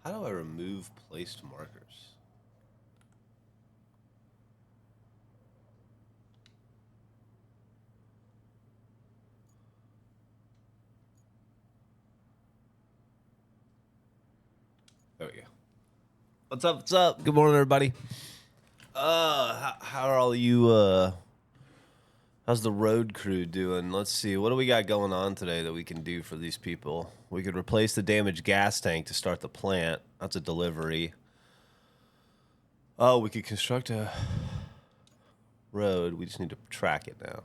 How do I remove placed markers? There we go. What's up? What's up? Good morning, everybody. How are all you, how's the road crew doing? Let's see. What do we got going on today that we can do for these people? We could replace the damaged gas tank to start the plant. That's a delivery. Oh, we could construct a road. We just need to track it now.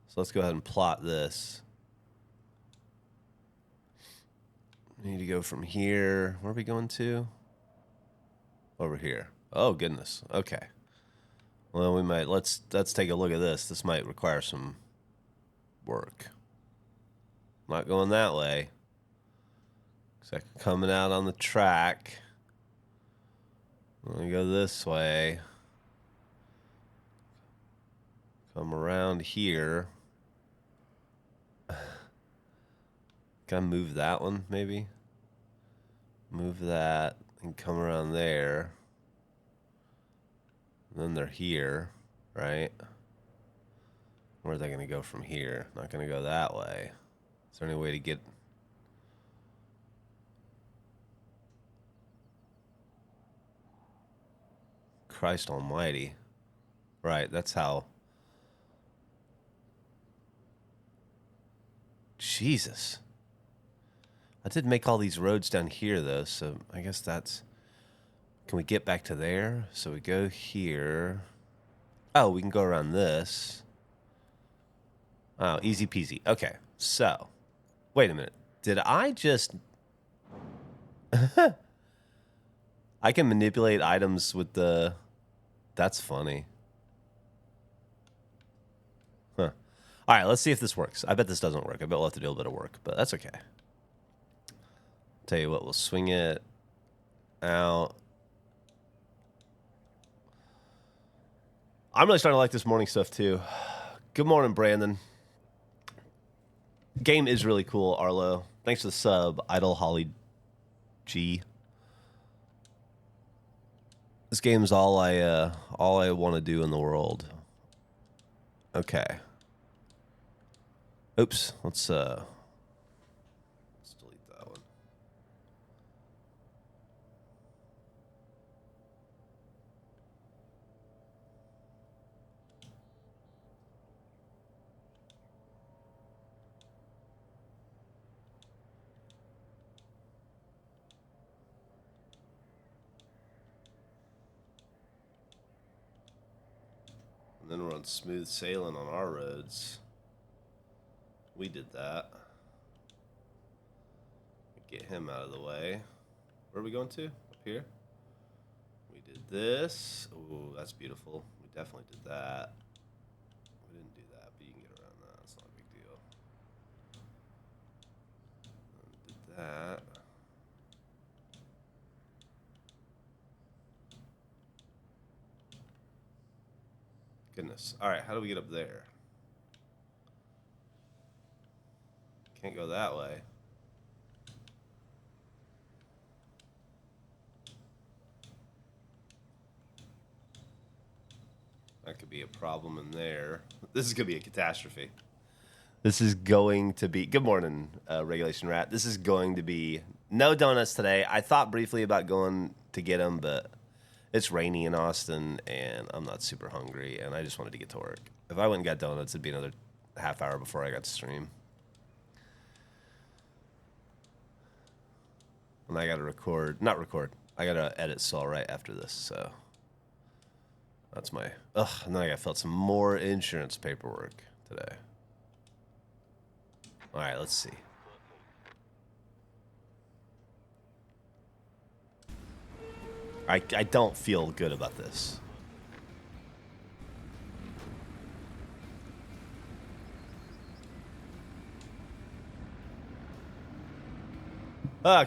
So let's go ahead and plot this. We need to go from here. Where are we going to? Over here. Oh, goodness. Okay. Well, we might. Let's take a look at this. This might require some work. Not going that way. Looks like coming out on the track. Let me go this way. Come around here. Can I move that one, maybe? Move that and come around there. And then they're here, right? Where are they going to go from here? Not going to go that way. Is there any way to get... Christ almighty. Right, that's how... Jesus. I did make all these roads down here, though, so I guess that's... Can we get back to there? So we go here. Oh, we can go around this. Oh, easy peasy. Okay, so... Wait a minute. Did I just... I can manipulate items with the... That's funny. Huh. All right, let's see if this works. I bet this doesn't work. I bet we'll have to do a bit of work, but that's okay. Tell you what, we'll swing it out. I'm really starting to like this morning stuff, too. Good morning, Brandon. Game is really cool, Arlo. Thanks for the sub, Idle Holly G. This game is all I want to do in the world. Okay. Oops. Let's delete that one. And then we're on smooth sailing on our roads. We did that. Get him out of the way. Where are we going to? Up here? We did this. Ooh, that's beautiful. We definitely did that. We didn't do that, but you can get around that. It's not a big deal. Did that. Goodness. All right, how do we get up there? Can't go that way. That could be a problem in there. This is going to be a catastrophe. This is going to be... Good morning, Regulation Rat. This is going to be no donuts today. I thought briefly about going to get them, but it's rainy in Austin, and I'm not super hungry, and I just wanted to get to work. If I went and got donuts, it'd be another half hour before I got to stream. And I got to record... Not record. I got to edit Saul right after this, so... That's my... Ugh, and then I got filled some more insurance paperwork today. All right, let's see. I don't feel good about this.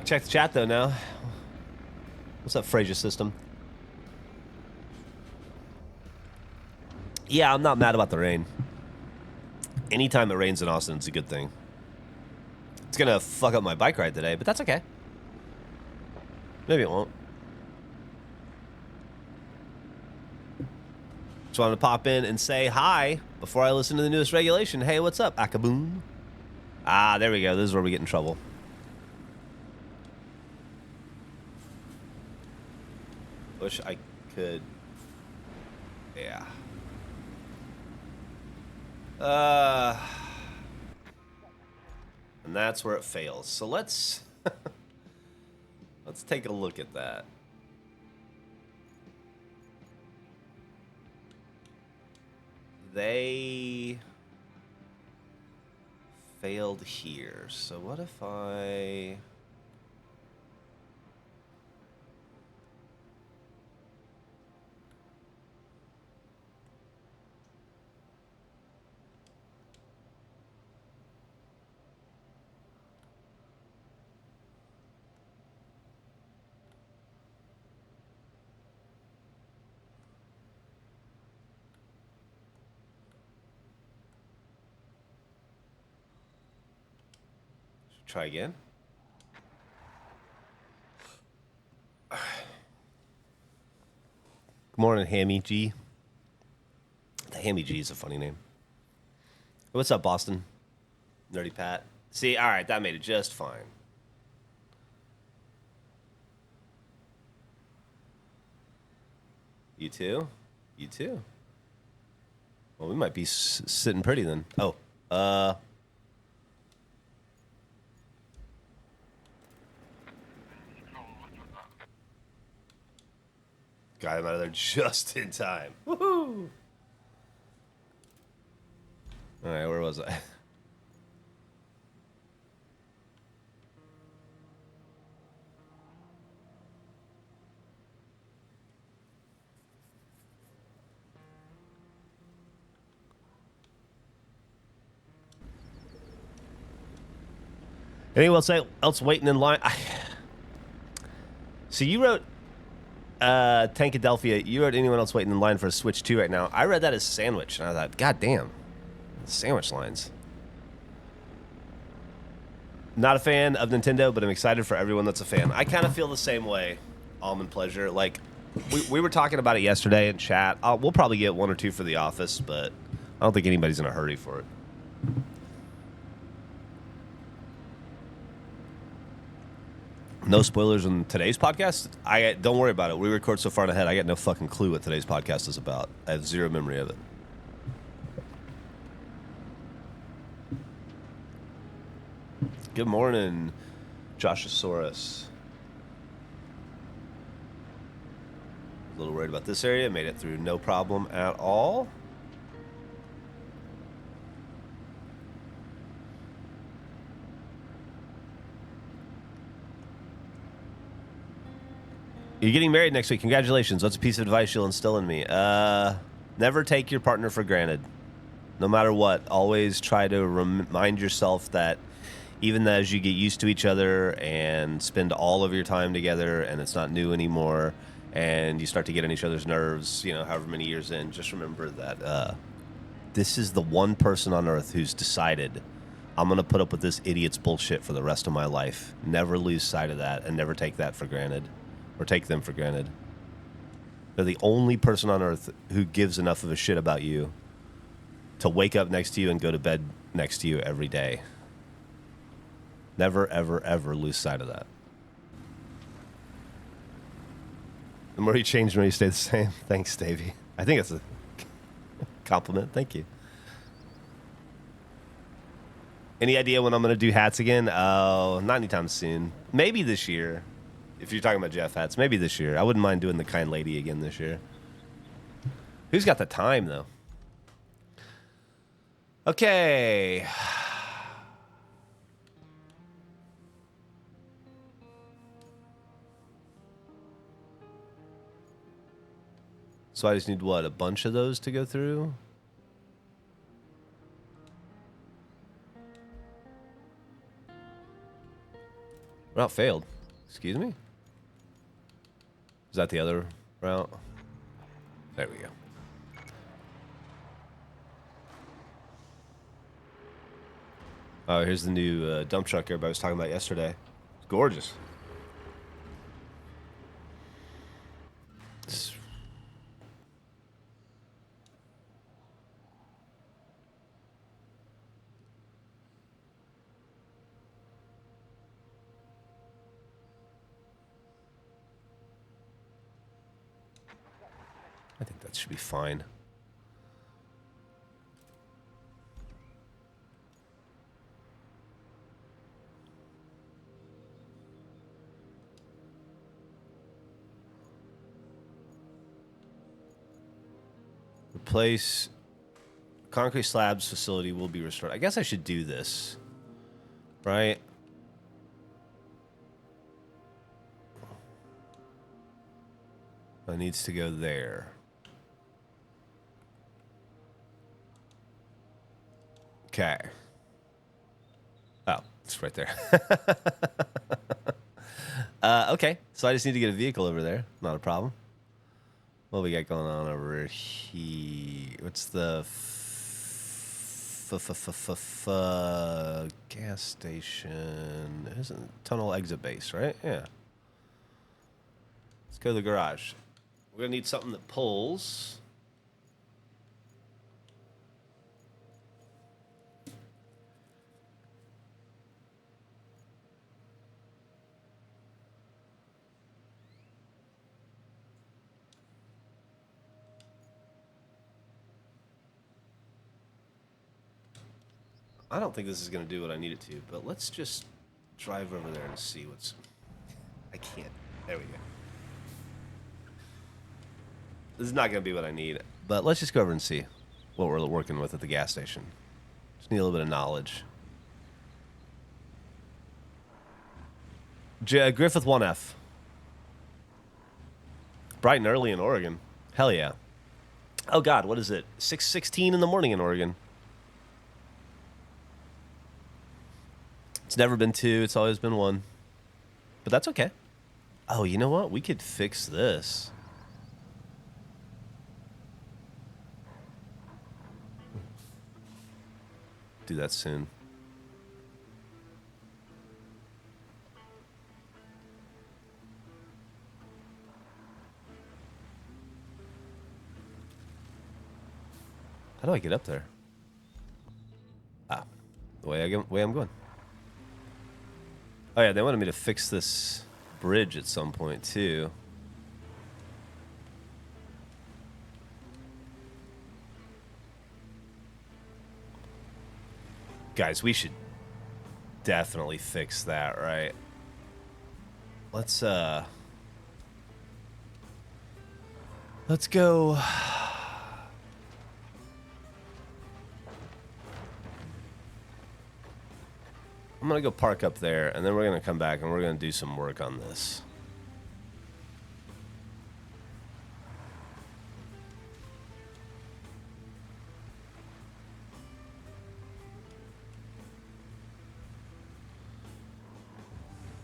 Check the chat, though, now. What's up, Fraser System? Yeah, I'm not mad about the rain. Anytime it rains in Austin, it's a good thing. It's gonna fuck up my bike ride today, but that's okay. Maybe it won't. Just wanted to pop in and say hi before I listen to the newest regulation. Hey, what's up, Akaboom? Ah, there we go. This is where we get in trouble. Wish I could. Yeah. And that's where it fails. So let's let's take a look at that. They failed here. So what if I... Try again. Good morning, Hammy G. The Hammy G is a funny name. What's up, Boston? Nerdy Pat. See, all right, that made it just fine. You too? You too? Well, we might be sitting pretty then. Oh, got him out of there just in time. Woohoo! All right, where was I? Anyone else waiting in line? So you wrote Tankadelphia, you wrote anyone else waiting in line for a Switch 2 right now. I read that as sandwich, and I thought, God damn. Sandwich lines. Not a fan of Nintendo, but I'm excited for everyone that's a fan. I kind of feel the same way, Almond Pleasure. Like, we were talking about it yesterday in chat. We'll probably get 1 or 2 for the office, but I don't think anybody's in a hurry for it. No spoilers on today's podcast? Don't worry about it. We record so far ahead, I got no fucking clue what today's podcast is about. I have zero memory of it. Good morning, Joshosaurus. A little worried about this area. Made it through no problem at all. You're getting married next week. Congratulations. What's a piece of advice you'll instill in me? Never take your partner for granted. No matter what. Always try to remind yourself that even as you get used to each other and spend all of your time together and it's not new anymore and you start to get on each other's nerves, you know, however many years in, just remember that this is the one person on earth who's decided I'm going to put up with this idiot's bullshit for the rest of my life. Never lose sight of that and never take that for granted. Or take them for granted. They're the only person on earth who gives enough of a shit about you to wake up next to you and go to bed next to you every day. Never, ever, ever lose sight of that. The more you change, the more you stay the same. Thanks, Davey. I think that's a compliment. Thank you. Any idea when I'm going to do hats again? Oh, not anytime soon. Maybe this year. If you're talking about Jeff hats, maybe this year. I wouldn't mind doing the kind lady again this year. Who's got the time, though? Okay. So I just need, what, a bunch of those to go through? Route failed. Excuse me? Is that the other route? There we go. Oh, here's the new dump truck everybody was talking about yesterday. It's gorgeous. I think that should be fine. Replace concrete slabs facility will be restored. I guess I should do this, right? It needs to go there. Okay. Oh, it's right there. Okay, so I just need to get a vehicle over there. Not a problem. What we got going on over here? What's the gas station? Isn't tunnel exit base, right? Yeah. Let's go to the garage. We're gonna need something that pulls. I don't think this is going to do what I need it to, but let's just drive over there and see what's... I can't. There we go. This is not going to be what I need, but let's just go over and see what we're working with at the gas station. Just need a little bit of knowledge. Griffith 1F. Bright and early in Oregon. Hell yeah. Oh, God, what is it? 6:16 in the morning in Oregon. It's never been 2. It's always been 1. But that's okay. Oh, you know what? We could fix this. Do that soon. How do I get up there? Ah, the way I'm going. Oh yeah, they wanted me to fix this bridge at some point too. Guys, we should definitely fix that, right? Let's go. I'm going to go park up there, and then we're going to come back, and we're going to do some work on this.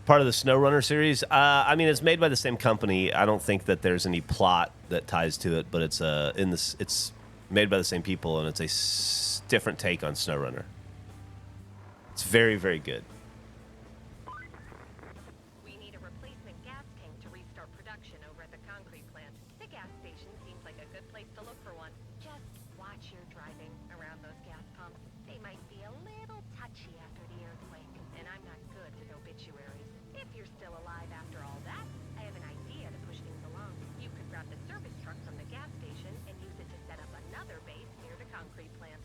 Part of the SnowRunner series? I mean, it's made by the same company. I don't think that there's any plot that ties to it, but it's it's made by the same people, and it's a different take on SnowRunner. It's very, very good. We need a replacement gas tank to restart production over at the concrete plant. The gas station seems like a good place to look for one. Just watch your driving around those gas pumps. They might be a little touchy after the earthquake, and I'm not good with obituaries. If you're still alive after all that, I have an idea to push things along. You could grab the service truck from the gas station and use it to set up another base near the concrete plant.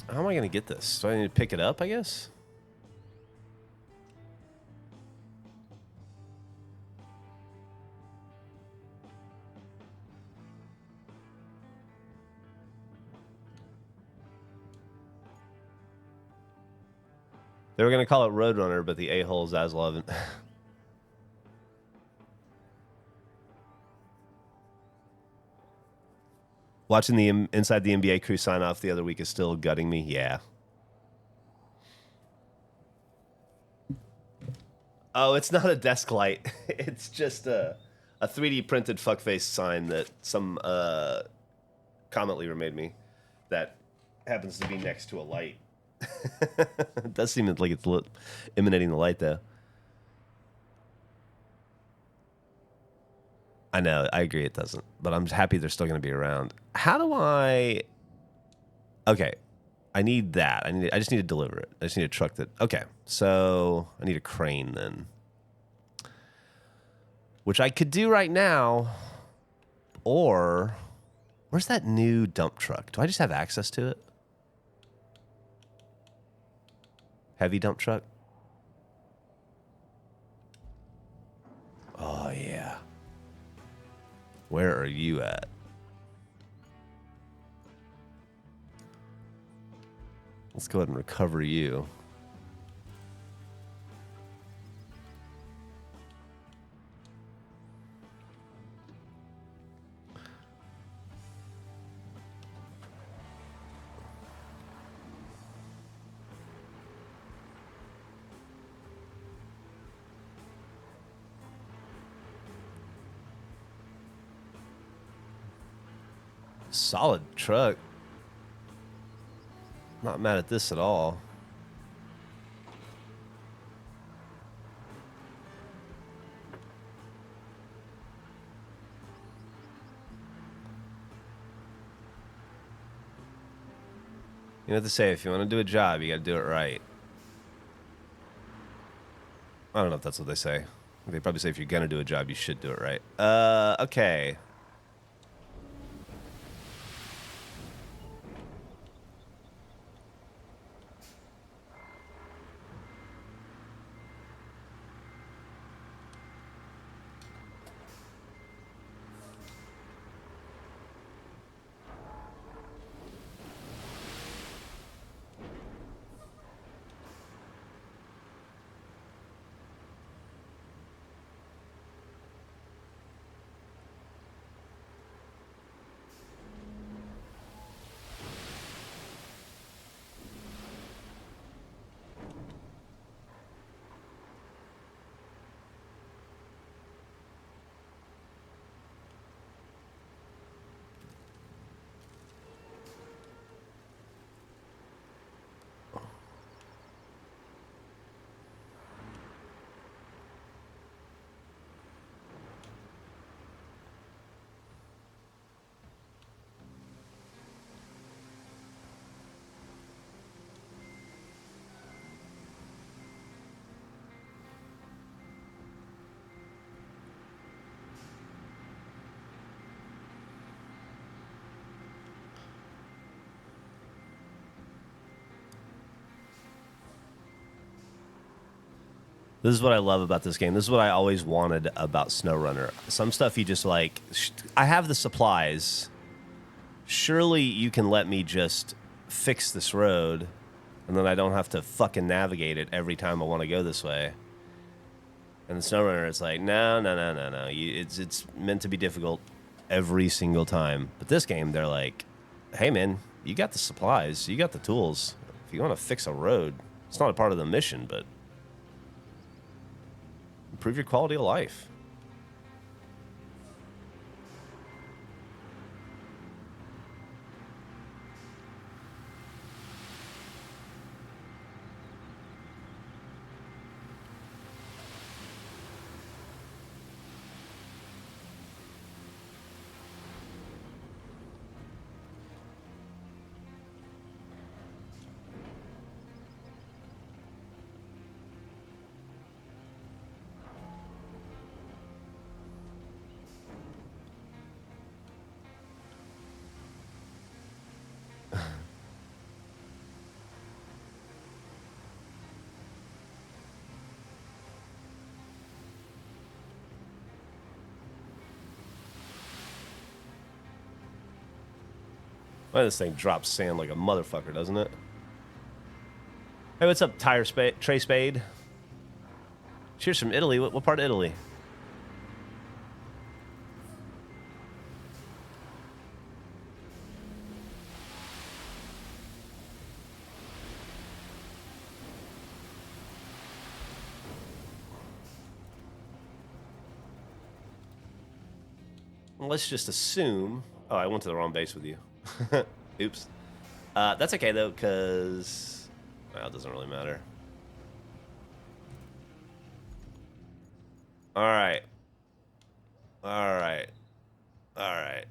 How am I going to get this? Do I need to pick it up, I guess? They were going to call it Roadrunner, but the a-hole Zaslav. Watching the Inside the NBA crew sign off the other week is still gutting me. Yeah. Oh, it's not a desk light. It's just a a 3D printed fuckface sign that some comment leaver made me that happens to be next to a light. It does seem like it's emanating the light, though. I know, I agree it doesn't, but I'm happy they're still going to be around. How do I... Okay, I need that. I just need to deliver it. I just need a truck that... Okay, so I need a crane then. Which I could do right now, or... Where's that new dump truck? Do I just have access to it? Heavy dump truck? Oh, yeah. Where are you at? Let's go ahead and recover you. Solid truck. Not mad at this at all. You know what to say, if you want to do a job, you got to do it right. I don't know if that's what they say. They probably say if you're going to do a job, you should do it right. Okay. This is what I love about this game. This is what I always wanted about SnowRunner. Some stuff you just like... I have the supplies. Surely you can let me just fix this road, and then I don't have to fucking navigate it every time I want to go this way. And the SnowRunner, it's like, no. It's meant to be difficult every single time. But this game, they're like, hey, man, you got the supplies. You got the tools. If you want to fix a road, it's not a part of the mission, but... improve your quality of life. Well, this thing drops sand like a motherfucker, doesn't it? Hey, what's up, Trey Spade? Cheers from Italy. What part of Italy? let's just assume. Oh, I went to the wrong base with you. Oops. That's okay though, because well, it doesn't really matter. All right. All right. All right.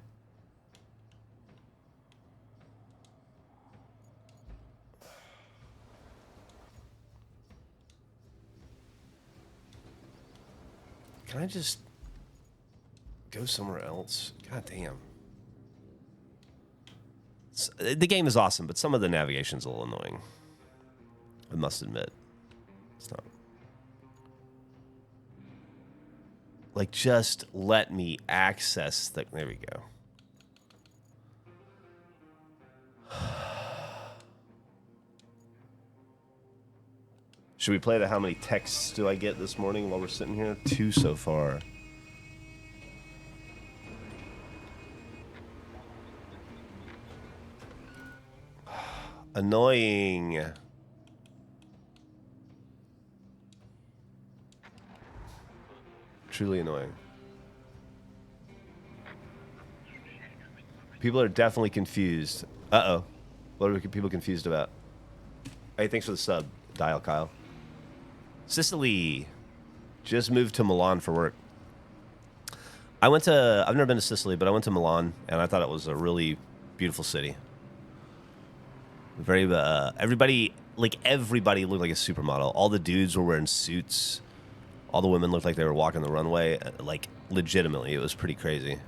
Can I just go somewhere else? God damn. The game is awesome, but some of the navigation's a little annoying. I must admit. It's not. Like, just let me access the... There we go. Should we play the how many texts do I get this morning while we're sitting here? 2 so far. Annoying. Truly annoying. People are definitely confused. Uh-oh. What are people confused about? Hey, thanks for the sub, Dial Kyle. Sicily. Just moved to Milan for work. I've never been to Sicily, but I went to Milan, and I thought it was a really beautiful city. Very, everybody looked like a supermodel. All the dudes were wearing suits. All the women looked like they were walking the runway. Like, legitimately, it was pretty crazy.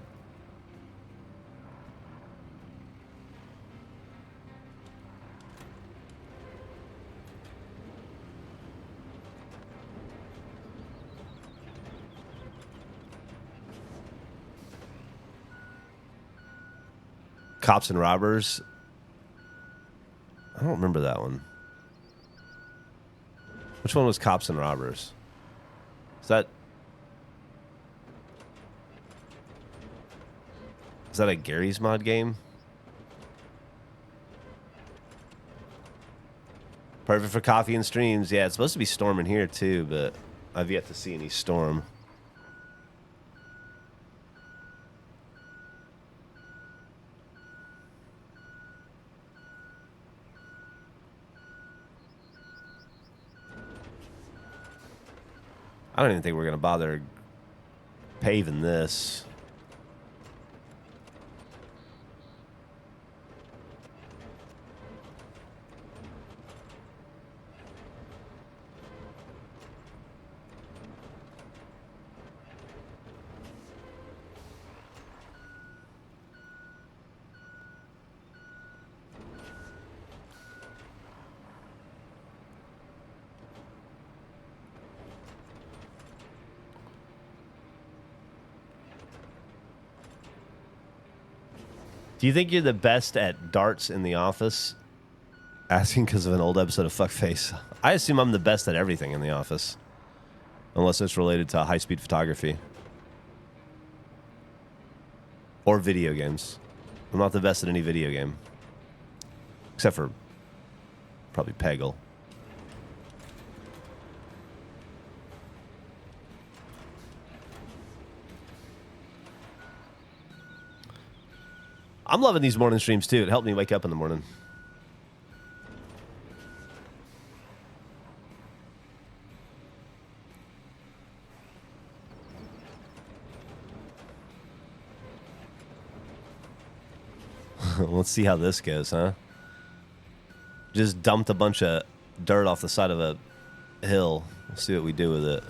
Cops and Robbers. I don't remember that one. Which one was Cops and Robbers? Is that a Gary's Mod game? Perfect for coffee and streams. Yeah, it's supposed to be storming here too, but I've yet to see any storm. I don't even think we're going to bother paving this. Do you think you're the best at darts in the office? Asking because of an old episode of Fuckface. I assume I'm the best at everything in the office. Unless it's related to high-speed photography. Or video games. I'm not the best at any video game. Except for probably Peggle. I'm loving these morning streams too. It helped me wake up in the morning. Let's see how this goes, huh? Just dumped a bunch of dirt off the side of a hill. We'll see what we do with it.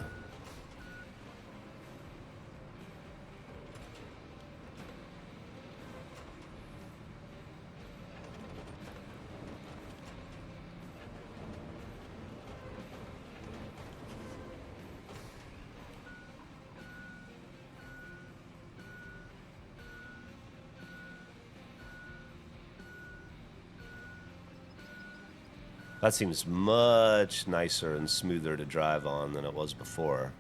That seems much nicer and smoother to drive on than it was before.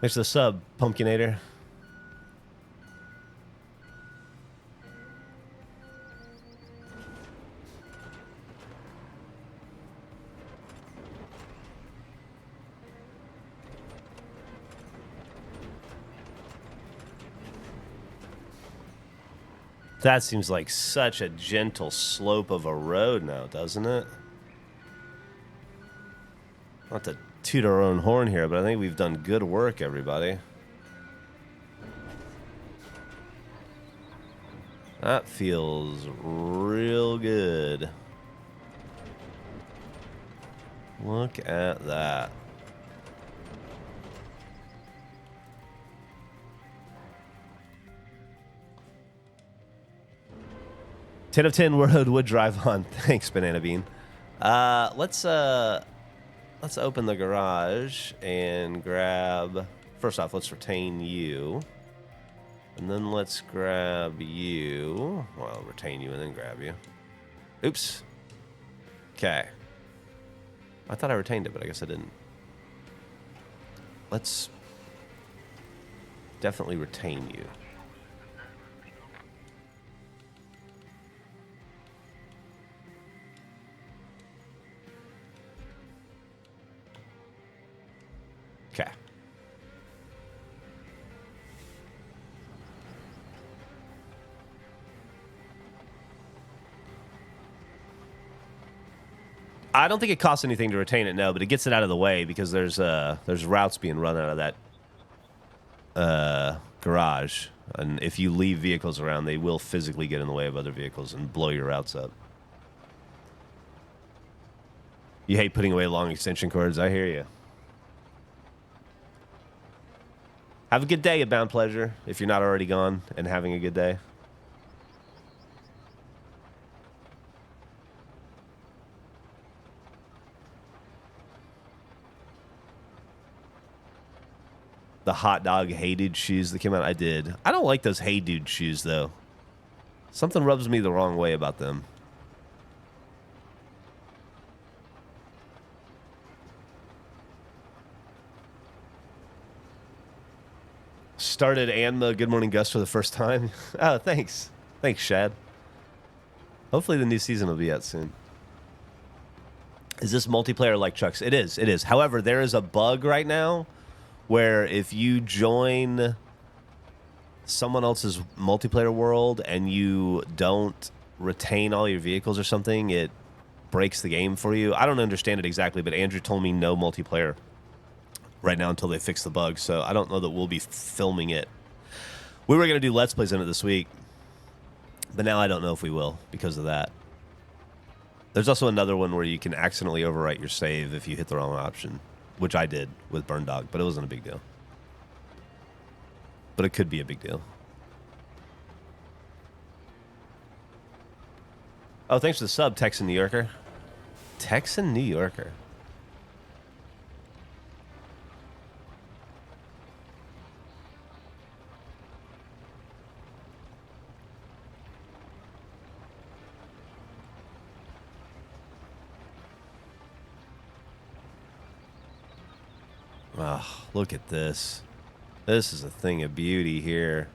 Thanks for the sub, Pumpkinator. That seems like such a gentle slope of a road now, doesn't it? Not to toot our own horn here, but I think we've done good work, everybody. That feels real good. Look at that. Ten of 10 road would drive on. Thanks, Banana Bean. Let's open the garage and grab. First off, let's retain you, and then let's grab you. Well, retain you and then grab you. Oops. Okay. I thought I retained it, but I guess I didn't. Let's definitely retain you. Okay. I don't think it costs anything to retain it, no, but it gets it out of the way because there's routes being run out of that garage, and if you leave vehicles around, they will physically get in the way of other vehicles and blow your routes up. You hate putting away long extension cords. I hear you. Have a good day, Abound Pleasure, if you're not already gone and having a good day. The hot dog Hey Dude shoes that came out, I did. I don't like those Hey Dude shoes, though. Something rubs me the wrong way about them. Started Anma Good Morning Gus for the first time. Oh, thanks. Thanks, Shad. Hopefully the new season will be out soon. Is this multiplayer like Chuck's? It is. It is. However, there is a bug right now where if you join someone else's multiplayer world and you don't retain all your vehicles or something, it breaks the game for you. I don't understand it exactly, but Andrew told me no multiplayer right now until they fix the bug, so I don't know that we'll be filming it. We were going to do Let's Plays in it this week, but now I don't know if we will because of that. There's also another one where you can accidentally overwrite your save if you hit the wrong option, which I did with Burn Dog, but it wasn't a big deal. But it could be a big deal. Oh, thanks for the sub, Texan New Yorker. Texan New Yorker. Oh, look at this. This is a thing of beauty here.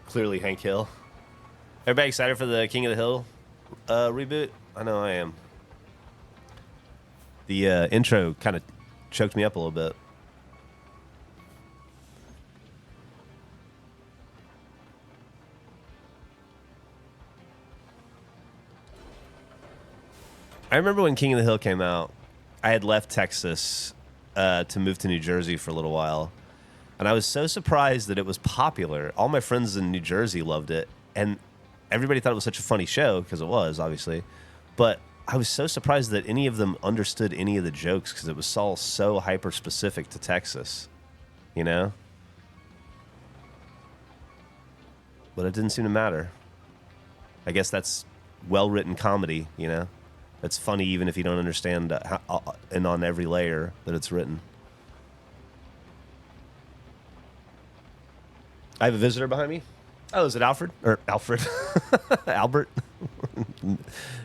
Clearly Hank Hill. Everybody excited for the King of the Hill reboot? I know I am. The intro kind of choked me up a little bit. I remember when King of the Hill came out, I had left Texas to move to New Jersey for a little while. And I was so surprised that it was popular. All my friends in New Jersey loved it. And everybody thought it was such a funny show, because it was, obviously. But I was so surprised that any of them understood any of the jokes, because it was all so hyper-specific to Texas, you know? But it didn't seem to matter. I guess that's well-written comedy, you know? That's funny even if you don't understand how, and on every layer that it's written. I have a visitor behind me. Oh, is it Alfred? Or Alfred? Albert?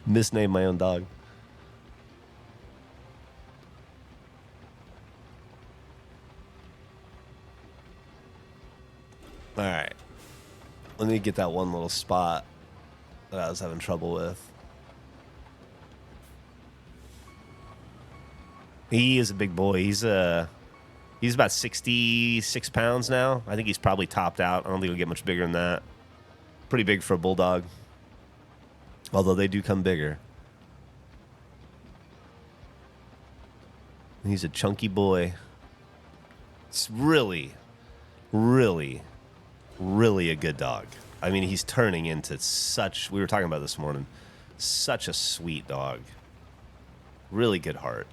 Misnamed my own dog. All right. Let me get that one little spot that I was having trouble with. He is a big boy. He's about 66 pounds now. I think he's probably topped out. I don't think he'll get much bigger than that. Pretty big for a bulldog. Although they do come bigger. He's a chunky boy. It's really, really, really a good dog. I mean, he's turning into such... We were talking about this morning. Such a sweet dog. Really good heart.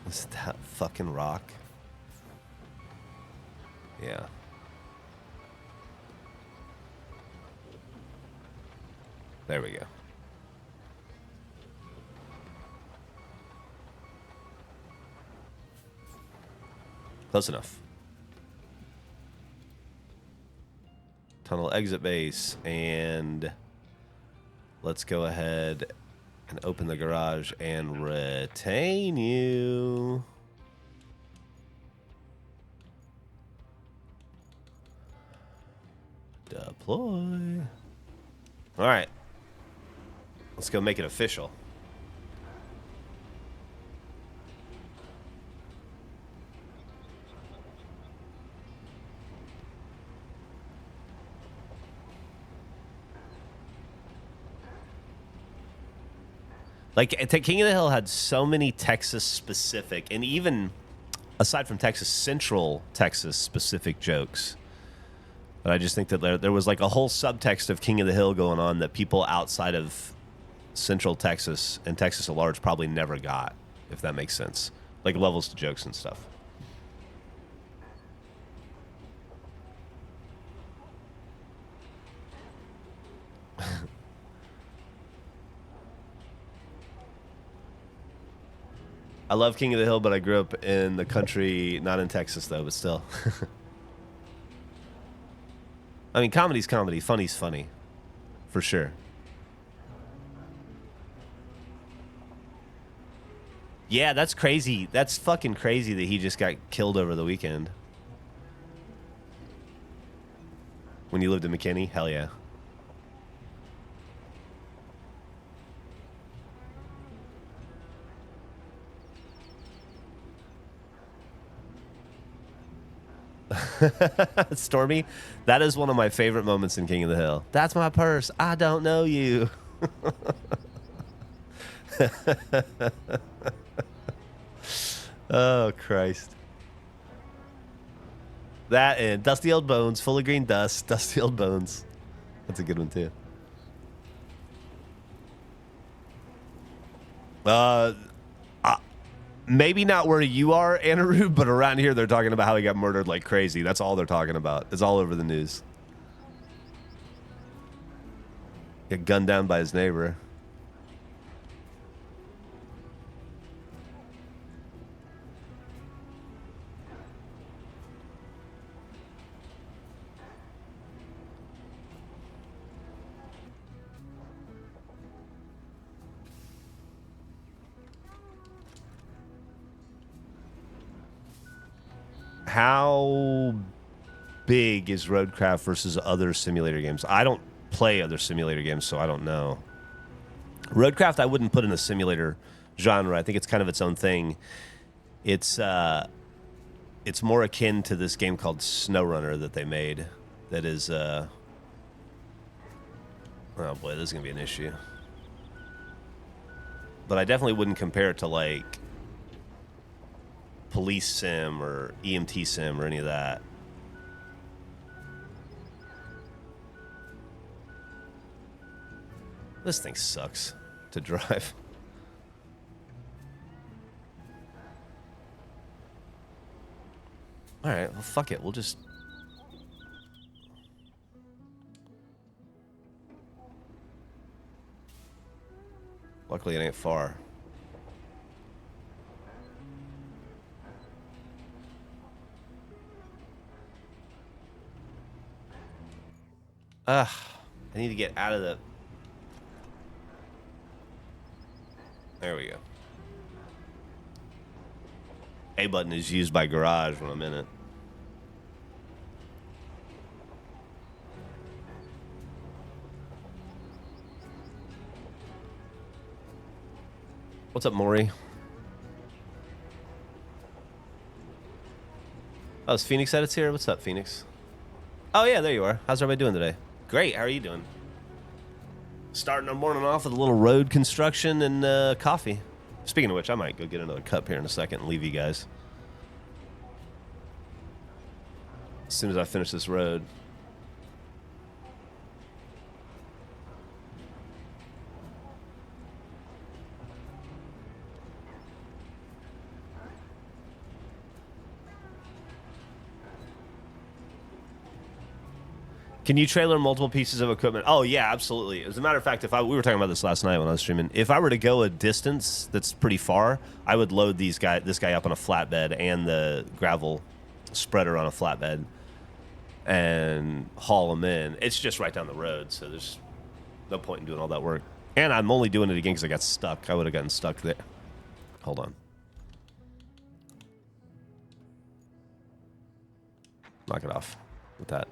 Is that fucking rock? Yeah. There we go. Close enough. Tunnel exit base, and let's go ahead and open the garage and retain you. Deploy. All right. Let's go make it official. Like, King of the Hill had so many Texas-specific, and even aside from Texas, Central Texas-specific jokes. But I just think that there was like a whole subtext of King of the Hill going on that people outside of Central Texas and Texas at large probably never got, if that makes sense. Like levels to jokes and stuff. I love King of the Hill, but I grew up in the country, not in Texas, though, but still. I mean, comedy's comedy. Funny's funny. For sure. Yeah, that's crazy. That's fucking crazy that he just got killed over the weekend. When you lived in McKinney? Hell yeah. Stormy, that is one of my favorite moments in King of the Hill. That's my purse. I don't know you. Oh, Christ. That and Dusty Old Bones, full of green dust, Dusty Old Bones. That's a good one, too. Maybe not where you are, Anaru, but around here they're talking about how he got murdered like crazy. That's all they're talking about. It's all over the news. Got gunned down by his neighbor. How big is Roadcraft versus other simulator games? I don't play other simulator games, so I don't know. Roadcraft I wouldn't put in the simulator genre. I think it's kind of its own thing. It's more akin to this game called SnowRunner that they made. That is, oh boy, this is gonna be an issue. But I definitely wouldn't compare it to like Police Sim or EMT Sim or any of that. This thing sucks to drive. All right, well, fuck it. We'll just Luckily, it ain't far. Ugh. I need to get out of the... There we go. A button is used by garage when I'm in it. What's up, Maury? Oh, is Phoenix Edits here? What's up, Phoenix? Oh, yeah, there you are. How's everybody doing today? Great. How are you doing? Starting our morning off with a little road construction and coffee. Speaking of which, I might go get another cup here in a second and leave you guys. As soon as I finish this road. Can you trailer multiple pieces of equipment? Oh, yeah, absolutely. As a matter of fact, we were talking about this last night when I was streaming. If I were to go a distance that's pretty far, I would load this guy up on a flatbed and the gravel spreader on a flatbed and haul them in. It's just right down the road, so there's no point in doing all that work. And I'm only doing it again because I got stuck. I would have gotten stuck there. Hold on. Knock it off with that.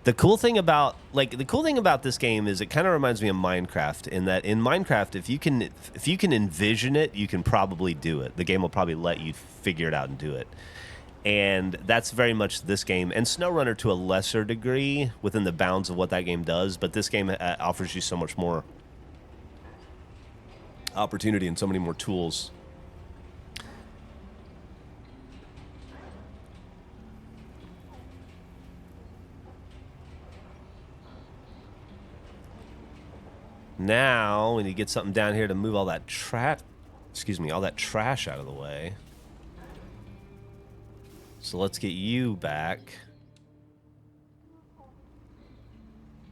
The cool thing about this game is it kind of reminds me of Minecraft in that in Minecraft, if you can envision it, you can probably do it. The game will probably let you figure it out and do it. And that's very much this game, and SnowRunner to a lesser degree within the bounds of what that game does, but this game offers you so much more opportunity and so many more tools. Now we need to get something down here to move all that all that trash out of the way. So let's get you back.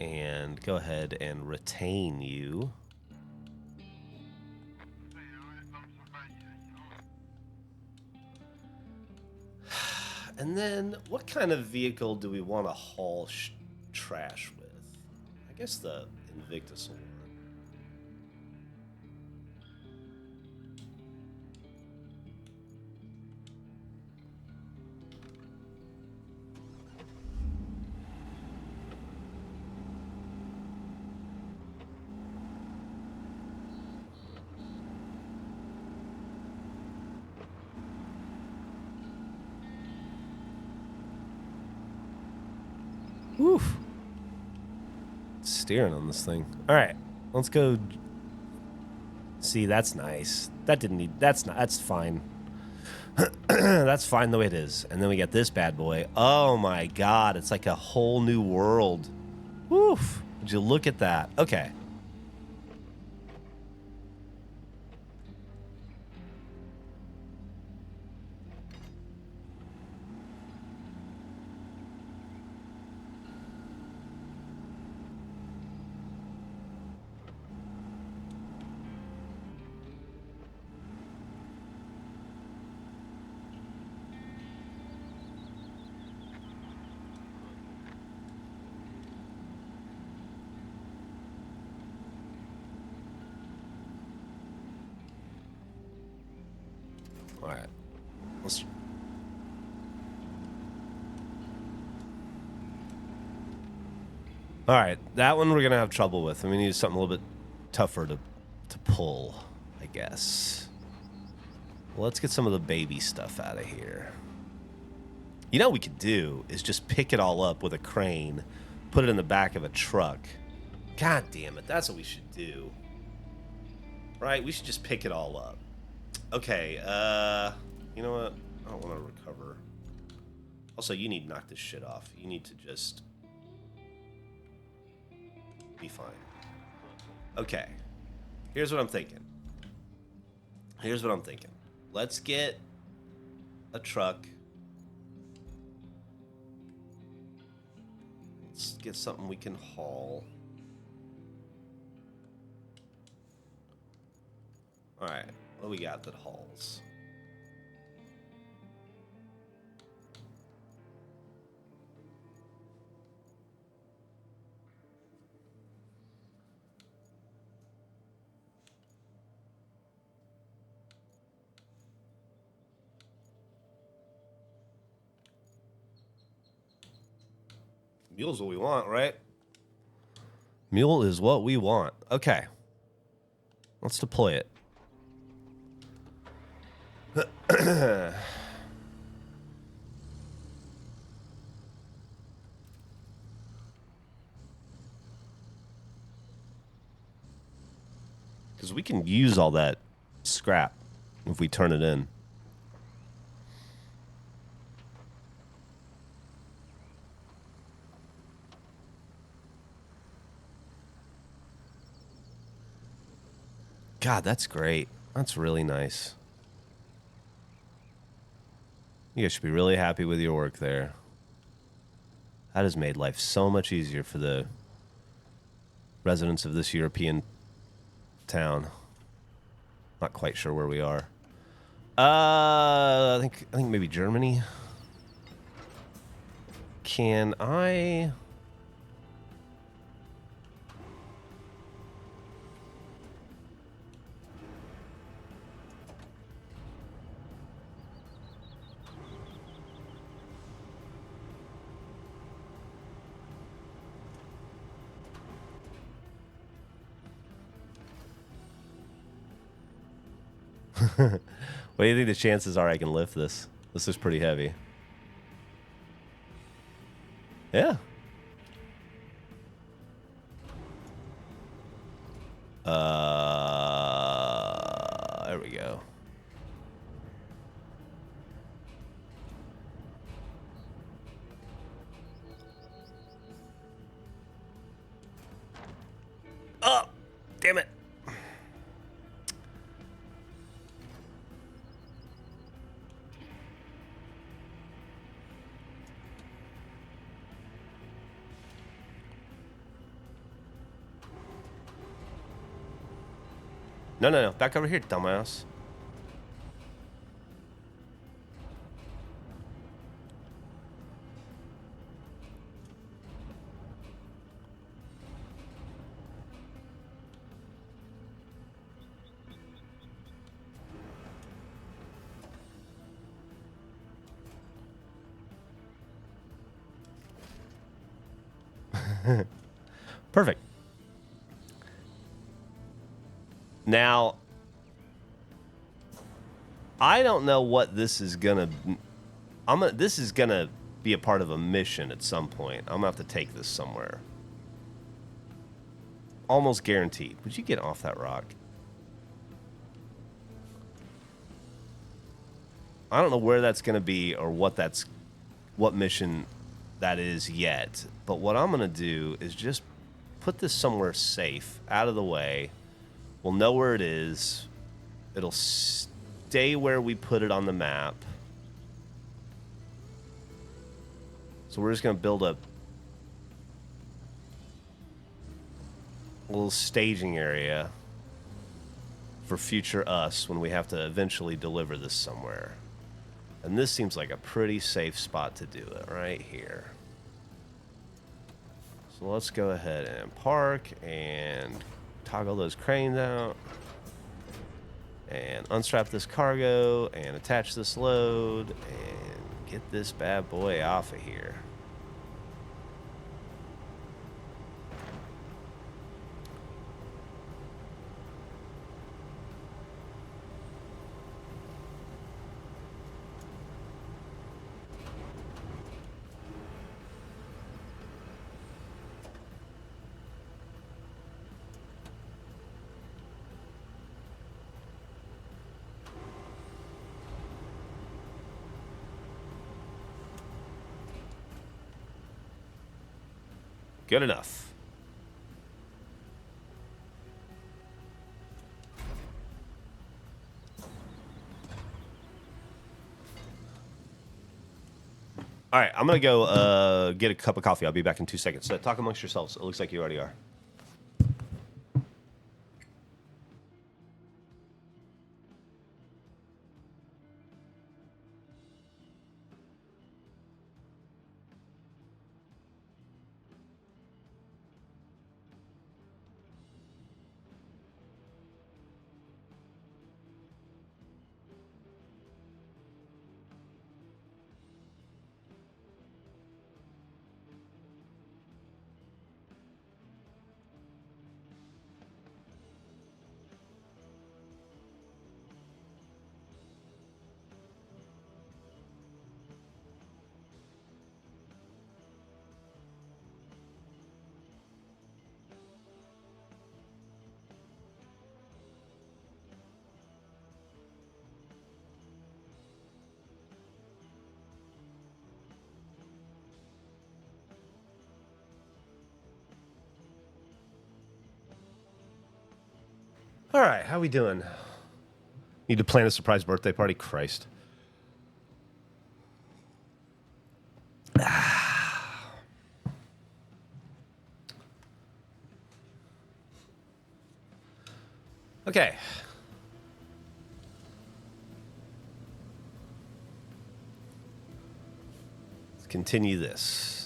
And go ahead and retain you. And then what kind of vehicle do we want to haul trash with? I guess the Invictus will work. Woof. Steering on this thing. All right, let's go. See, that's nice. That's fine. That's fine the way it is. And then we got this bad boy. Oh my God, it's like a whole new world. Woof. Would you look at that? Okay. Alright. Alright, that one we're going to have trouble with. We need something a little bit tougher to pull, I guess. Well, let's get some of the baby stuff out of here. You know what we could do is just pick it all up with a crane, put it in the back of a truck. God damn it, that's what we should do. Right, we should just pick it all up. Okay, you know what? I don't want to recover. Also, you need to knock this shit off. You need to just be fine. Okay. Here's what I'm thinking. Let's get a truck Let's get something we can haul. All right, what do we got that hauls? Mule's what we want, right? Mule is what we want. Okay. Let's deploy it. Because we can use all that scrap if we turn it in. God, that's great. That's really nice. You guys should be really happy with your work there. That has made life so much easier for the residents of this European town. Not quite sure where we are. I think maybe Germany. Can I? What do you think the chances are I can lift this? This is pretty heavy. Yeah. There we go. Oh, damn it. No. Back over here, dumbass. Perfect. Now, I don't know what this is gonna. This is gonna be a part of a mission at some point. I'm gonna have to take this somewhere. Almost guaranteed. Would you get off that rock? I don't know where that's gonna be or what mission that is yet. But what I'm gonna do is just put this somewhere safe, out of the way. We'll know where it is. It'll stay where we put it on the map. So we're just going to build a little staging area for future us when we have to eventually deliver this somewhere. And this seems like a pretty safe spot to do it, right here. So let's go ahead and park and toggle those cranes out. And unstrap this cargo and attach this load and get this bad boy off of here. Good enough. All right, I'm gonna go get a cup of coffee. I'll be back in 2 seconds. Talk amongst yourselves. It looks like you already are. All right, how we doing? Need to plan a surprise birthday party? Christ. Okay. Let's continue this.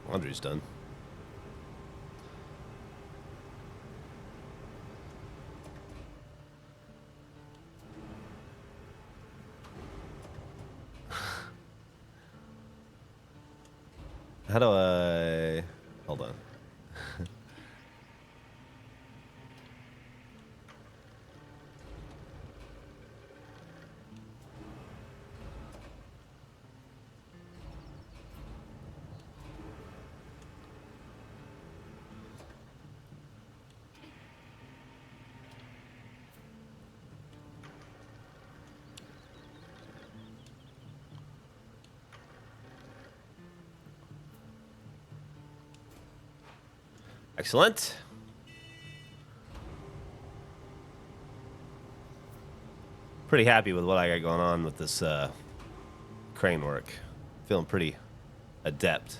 Laundry's done. How do I... Hold on. Excellent. Pretty happy with what I got going on with this crane work. Feeling pretty adept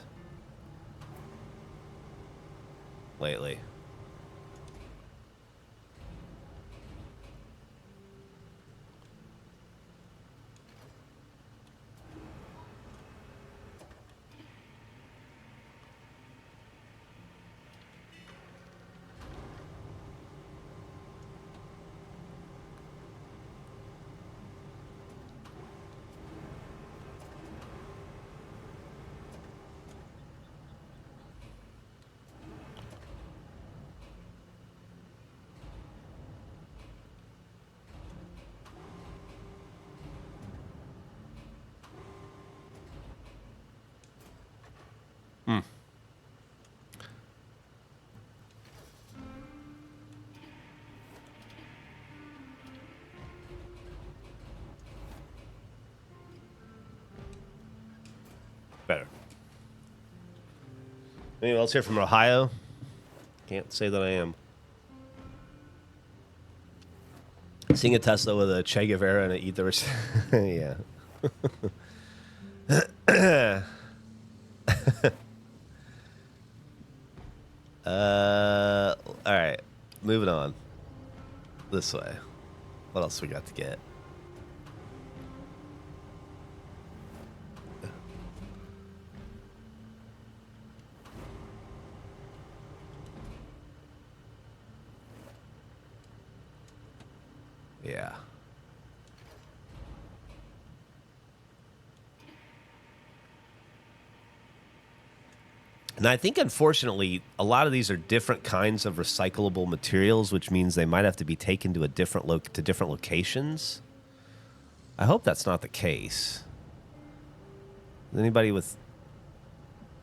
lately. Better. Anyone else here from Ohio? Can't say that I am. Seeing a Tesla with a Che Guevara and an Eat the Rich. Yeah. All right. Moving on. This way. What else we got to get? Yeah. And I think, unfortunately, a lot of these are different kinds of recyclable materials, which means they might have to be taken to different locations. I hope that's not the case. Does anybody with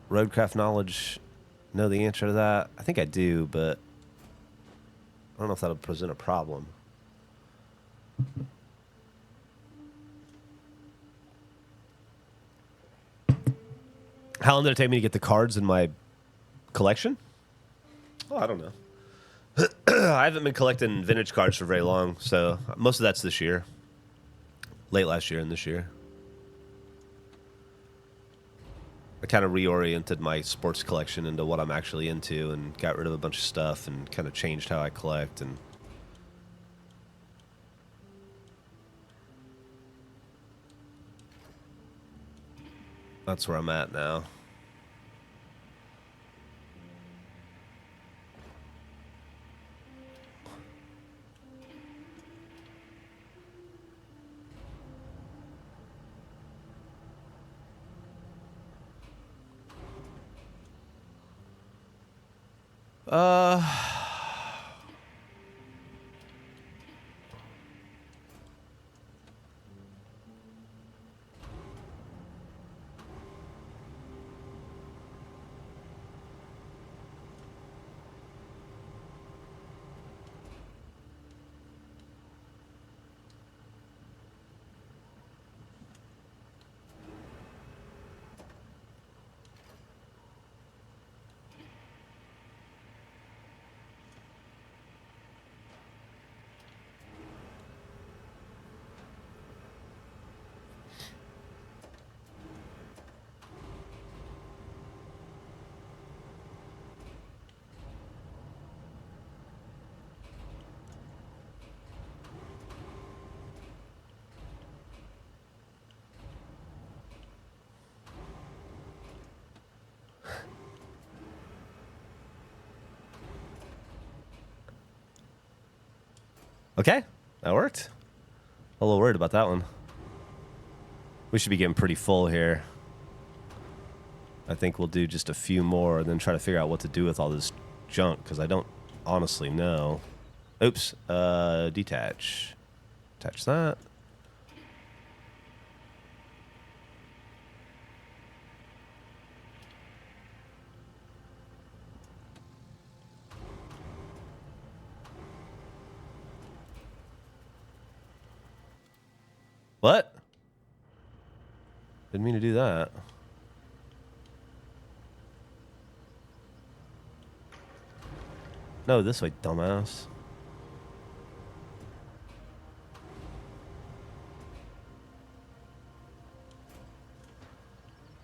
Roadcraft knowledge know the answer to that? I think I do, but I don't know if that'll present a problem. How long did it take me to get the cards in my collection? Oh, I don't know. I haven't been collecting vintage cards for very long, so most of that's this year. Late last year and this year. I kind of reoriented my sports collection into what I'm actually into and got rid of a bunch of stuff and kind of changed how I collect, and that's where I'm at now. Uh, okay, that worked. A little worried about that one. We should be getting pretty full here. I think we'll do just a few more and then try to figure out what to do with all this junk, because I don't honestly know. Oops. Detach. Attach that. What? Didn't mean to do that. No, this way, dumbass.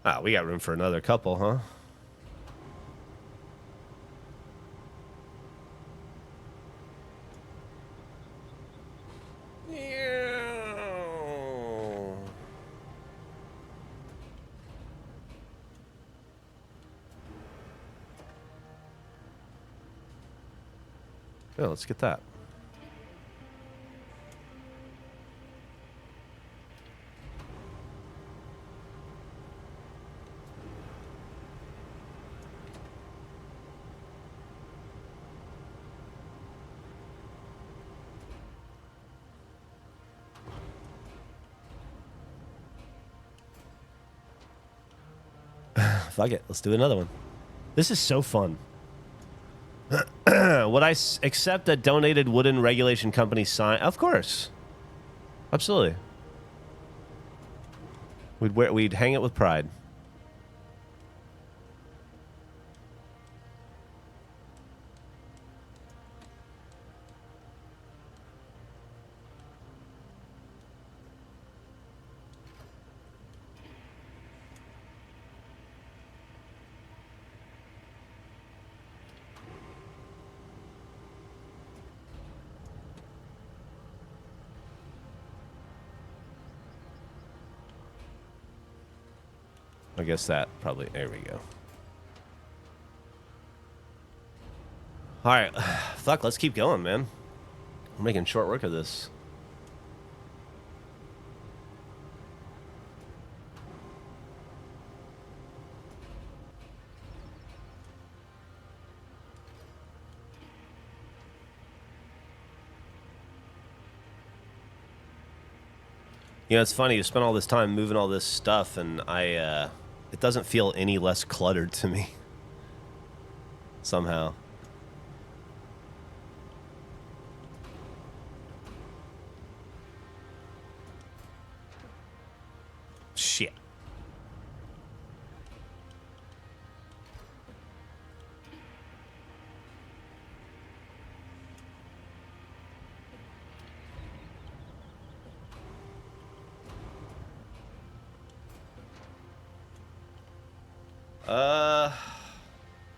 Ah, we got room for another couple, huh? Yeah, let's get that. Fuck it. Let's do another one. This is so fun. Would I accept a donated wooden regulation company sign? Of course. Absolutely. We'd hang it with pride. I guess that probably... There we go. All right. Fuck, let's keep going, man. We're making short work of this. You know, it's funny. You spent all this time moving all this stuff, and it doesn't feel any less cluttered to me. Somehow. Shit.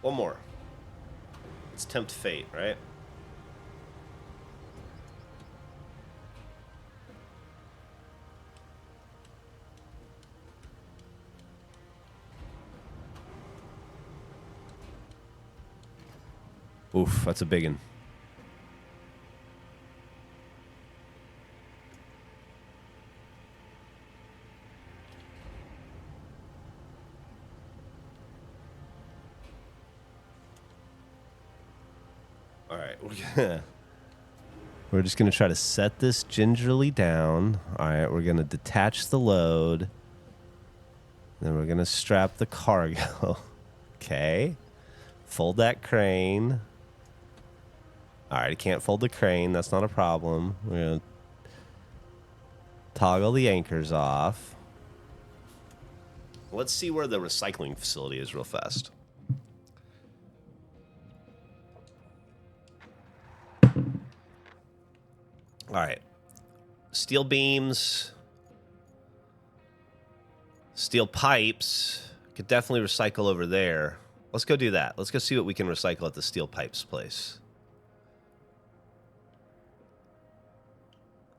One more. Let's tempt fate, right? Oof, that's a big one. All right, we're just gonna try to set this gingerly down. All right, we're gonna detach the load. Then we're gonna strap the cargo. Okay. Fold that crane. All right, I can't fold the crane. That's not a problem. We're gonna toggle the anchors off. Let's see where the recycling facility is real fast. All right. Steel beams. Steel pipes. Could definitely recycle over there. Let's go do that. Let's go see what we can recycle at the steel pipes place.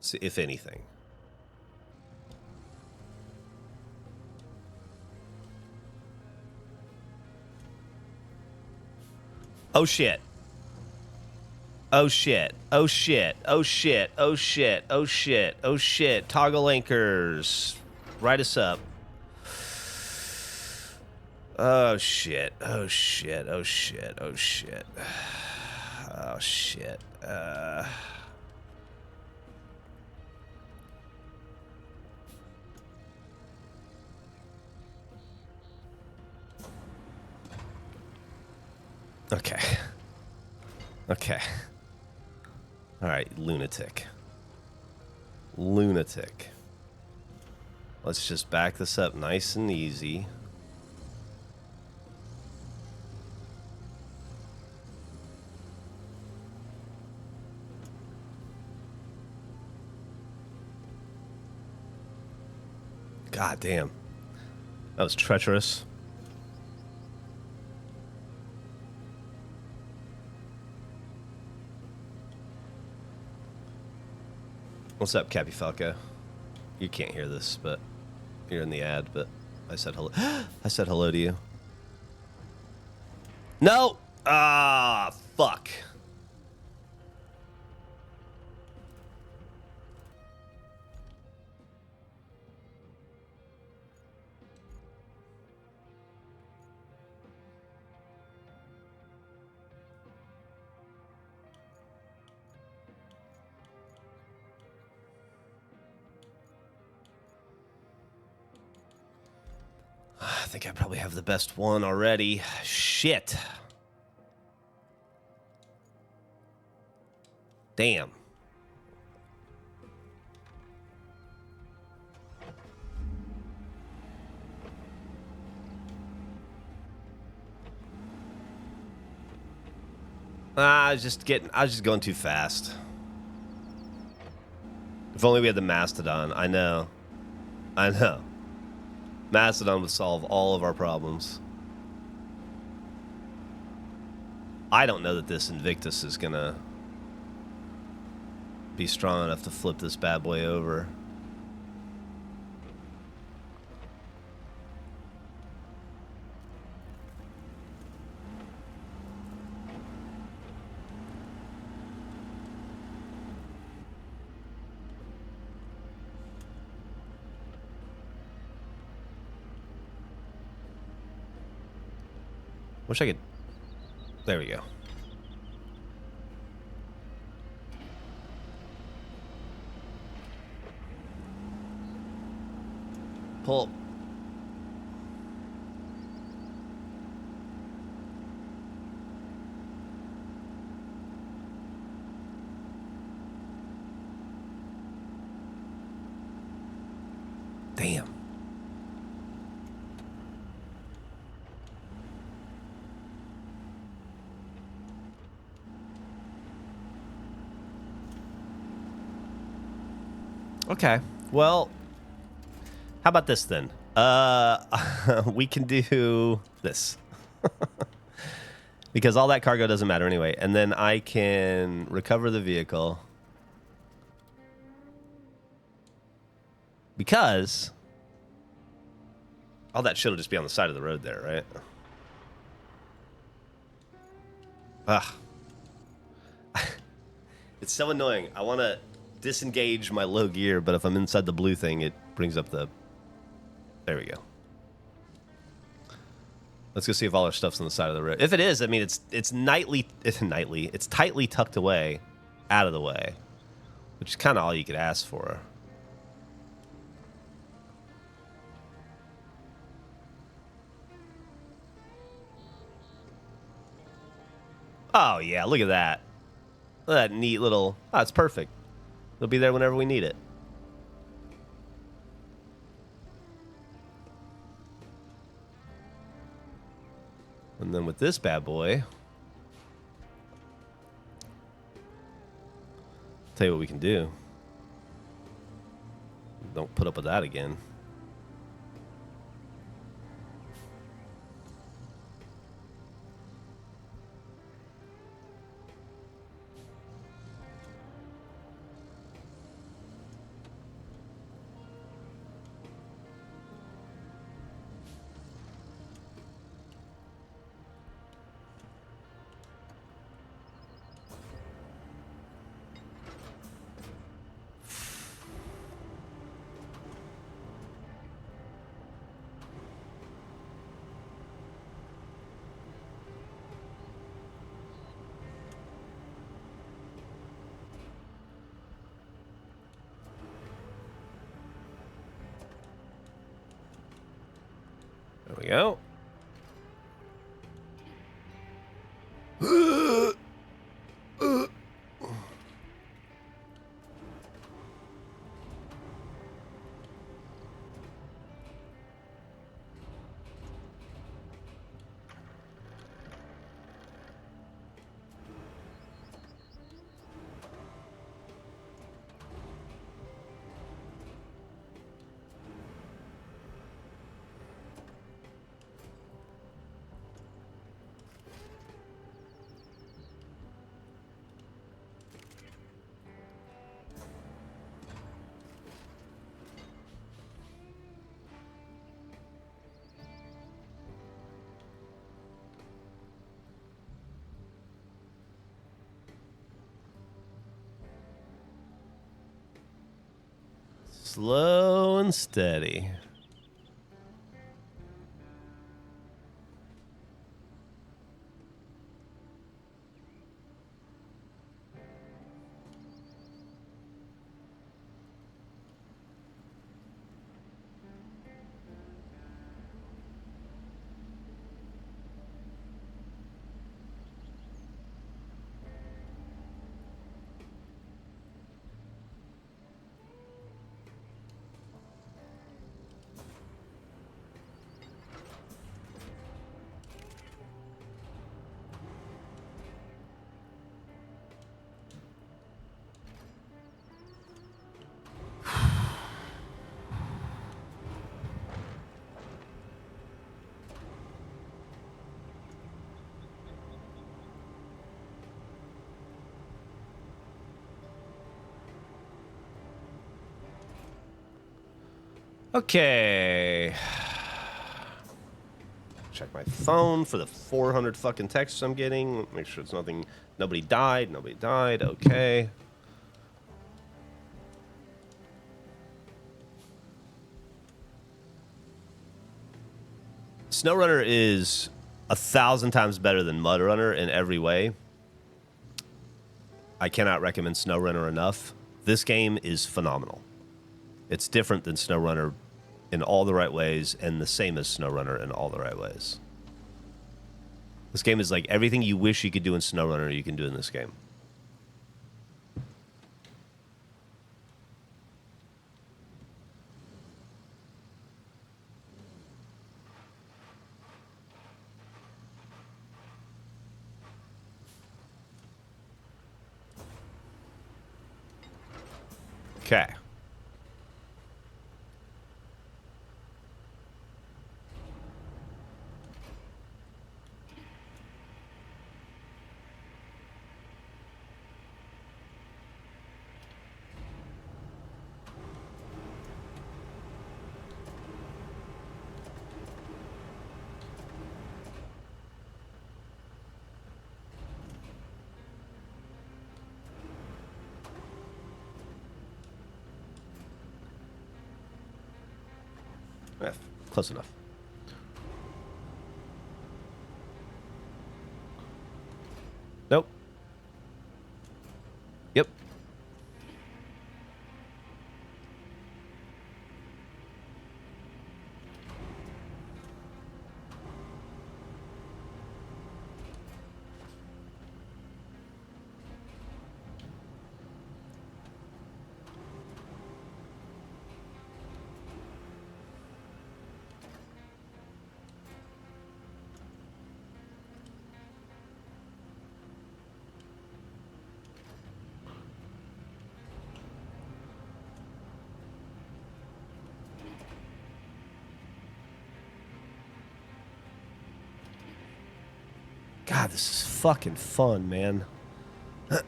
See if anything. Oh shit. Oh shit. Oh shit. Oh shit. Oh shit. Oh shit. Oh shit. Toggle anchors. Write us up. Oh shit. Oh shit. Oh shit. Oh shit. Oh shit. Okay. Okay. All right, lunatic. Lunatic. Let's just back this up nice and easy. God damn. That was treacherous. What's up, Cappy Falco? You can't hear this, but you're in the ad, but I said hello. I said hello to you. No! Ah, fuck. I think I probably have the best one already. Shit. Damn. I was just going too fast. If only we had the Mastodon. I know. I know. Mastodon would solve all of our problems. I don't know that this Invictus is gonna be strong enough to flip this bad boy over. Wish I could... There we go. Pull. Damn. Okay. Well, how about this then? We can do this. Because all that cargo doesn't matter anyway. And then I can recover the vehicle. Because all that shit will just be on the side of the road there, right? Ugh. It's so annoying. I want to disengage my low gear, but if I'm inside the blue thing, it brings up the... There we go. Let's go see if all our stuff's on the side of the road. If it is, I mean, it's tightly tucked away, out of the way, which is kind of all you could ask for. Oh, yeah, look at that. Look at that neat little... Oh, it's perfect. It'll be there whenever we need it. And then with this bad boy... Tell you what we can do. Don't put up with that again. There we go. Slow and steady. Okay. Check my phone for the 400 fucking texts I'm getting. Make sure it's nothing. Nobody died. Nobody died. Okay. SnowRunner is 1,000 times better than MudRunner in every way. I cannot recommend SnowRunner enough. This game is phenomenal. It's different than SnowRunner in all the right ways, and the same as SnowRunner in all the right ways. This game is like everything you wish you could do in SnowRunner, you can do in this game. Okay. Close enough. Nope. Yep. God, this is fucking fun, man. I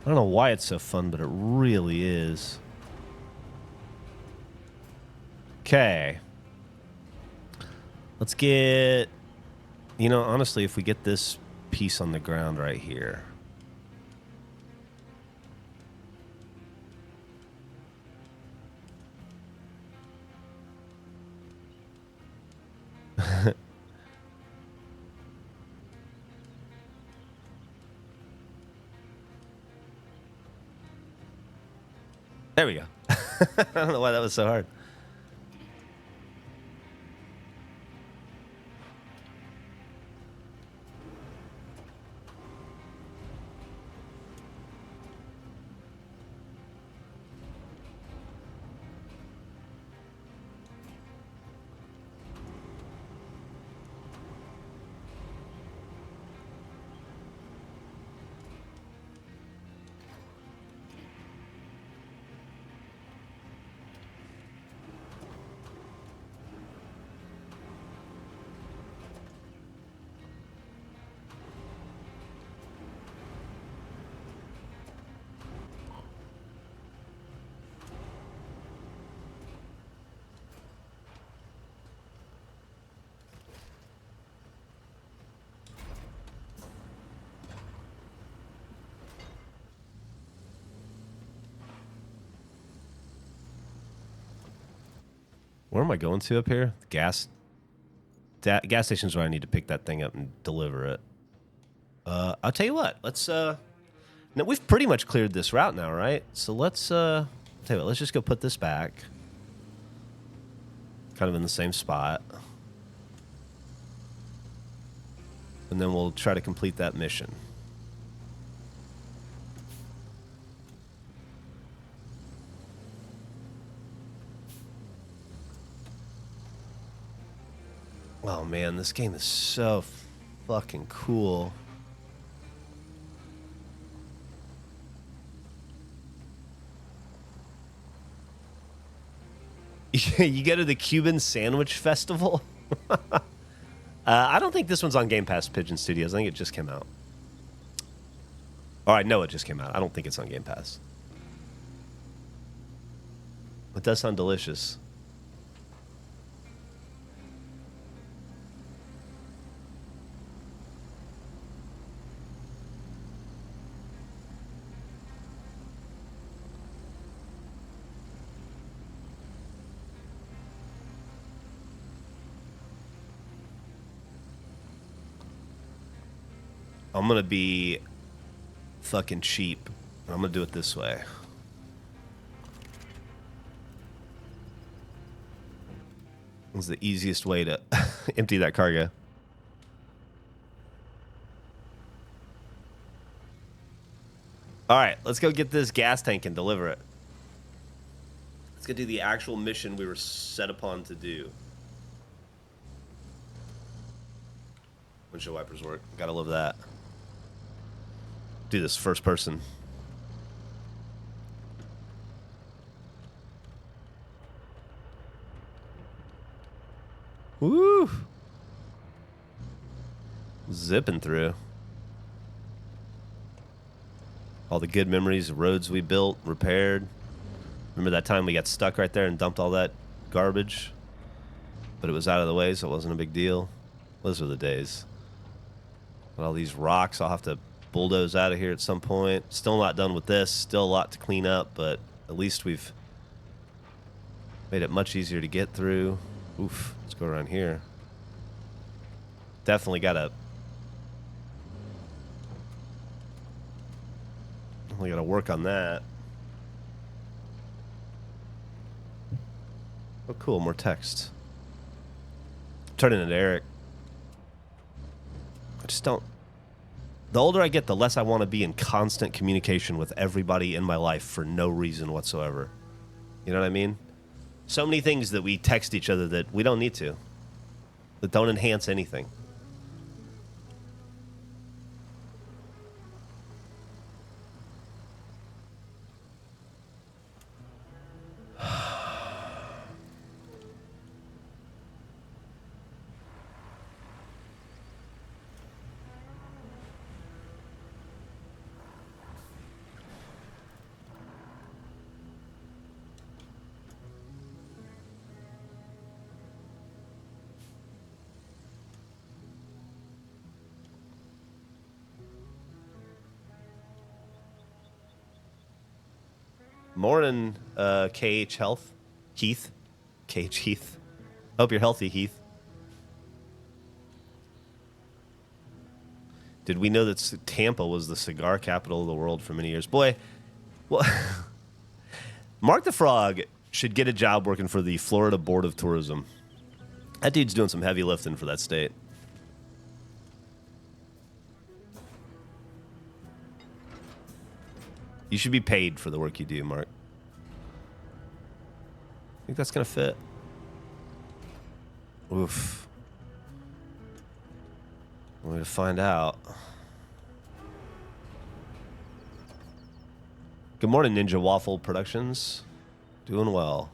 don't know why it's so fun, but it really is. Okay. Let's get... You know, honestly, if we get this piece on the ground right here... There we go. I don't know why that was so hard. Where am I going to up here? Gas station's where I need to pick that thing up and deliver it. I'll tell you what. Let's now we've pretty much cleared this route now, right? So let's tell you what. Let's just go put this back, kind of in the same spot, and then we'll try to complete that mission. Oh man, this game is so fucking cool. You go to the Cuban Sandwich Festival? I don't think this one's on Game Pass Pigeon Studios. I think it just came out. Or I know it just came out. I don't think it's on Game Pass. It does sound delicious. I'm gonna be fucking cheap. I'm gonna do it this way. It's the easiest way to empty that cargo. All right, let's go get this gas tank and deliver it. Let's go do the actual mission we were set upon to do. Windshield wipers work. Gotta love that. Do this first person. Woo! Zipping through. All the good memories, roads we built, repaired. Remember that time we got stuck right there and dumped all that garbage? But it was out of the way, so it wasn't a big deal. Those were the days. And all these rocks I'll have to bulldoze out of here at some point. Still not done with this. Still a lot to clean up, but at least we've made it much easier to get through. Oof. Let's go around here. Definitely gotta work on that. Oh, cool. More text. Turning it to Eric. I just don't. The older I get, the less I want to be in constant communication with everybody in my life for no reason whatsoever. You know what I mean? So many things that we text each other that we don't need to, that don't enhance anything. Morning, KH Health. Heath. KH Heath. Hope you're healthy, Heath. Did we know that Tampa was the cigar capital of the world for many years? Boy, well, Mark the Frog should get a job working for the Florida Board of Tourism. That dude's doing some heavy lifting for that state. You should be paid for the work you do, Mark. Think that's gonna fit? Oof. We're gonna find out. Good morning, Ninja Waffle Productions. Doing well.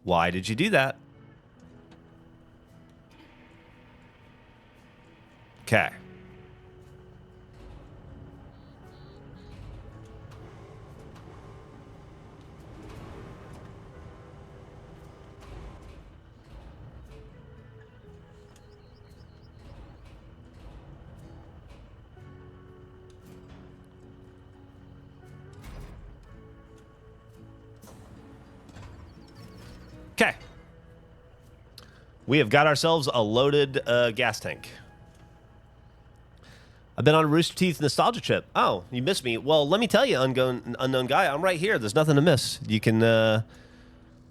Why did you do that? Okay. Okay. We have got ourselves a loaded gas tank. I've been on a Rooster Teeth nostalgia trip. Oh, you missed me. Well, let me tell you, unknown guy, I'm right here. There's nothing to miss. You can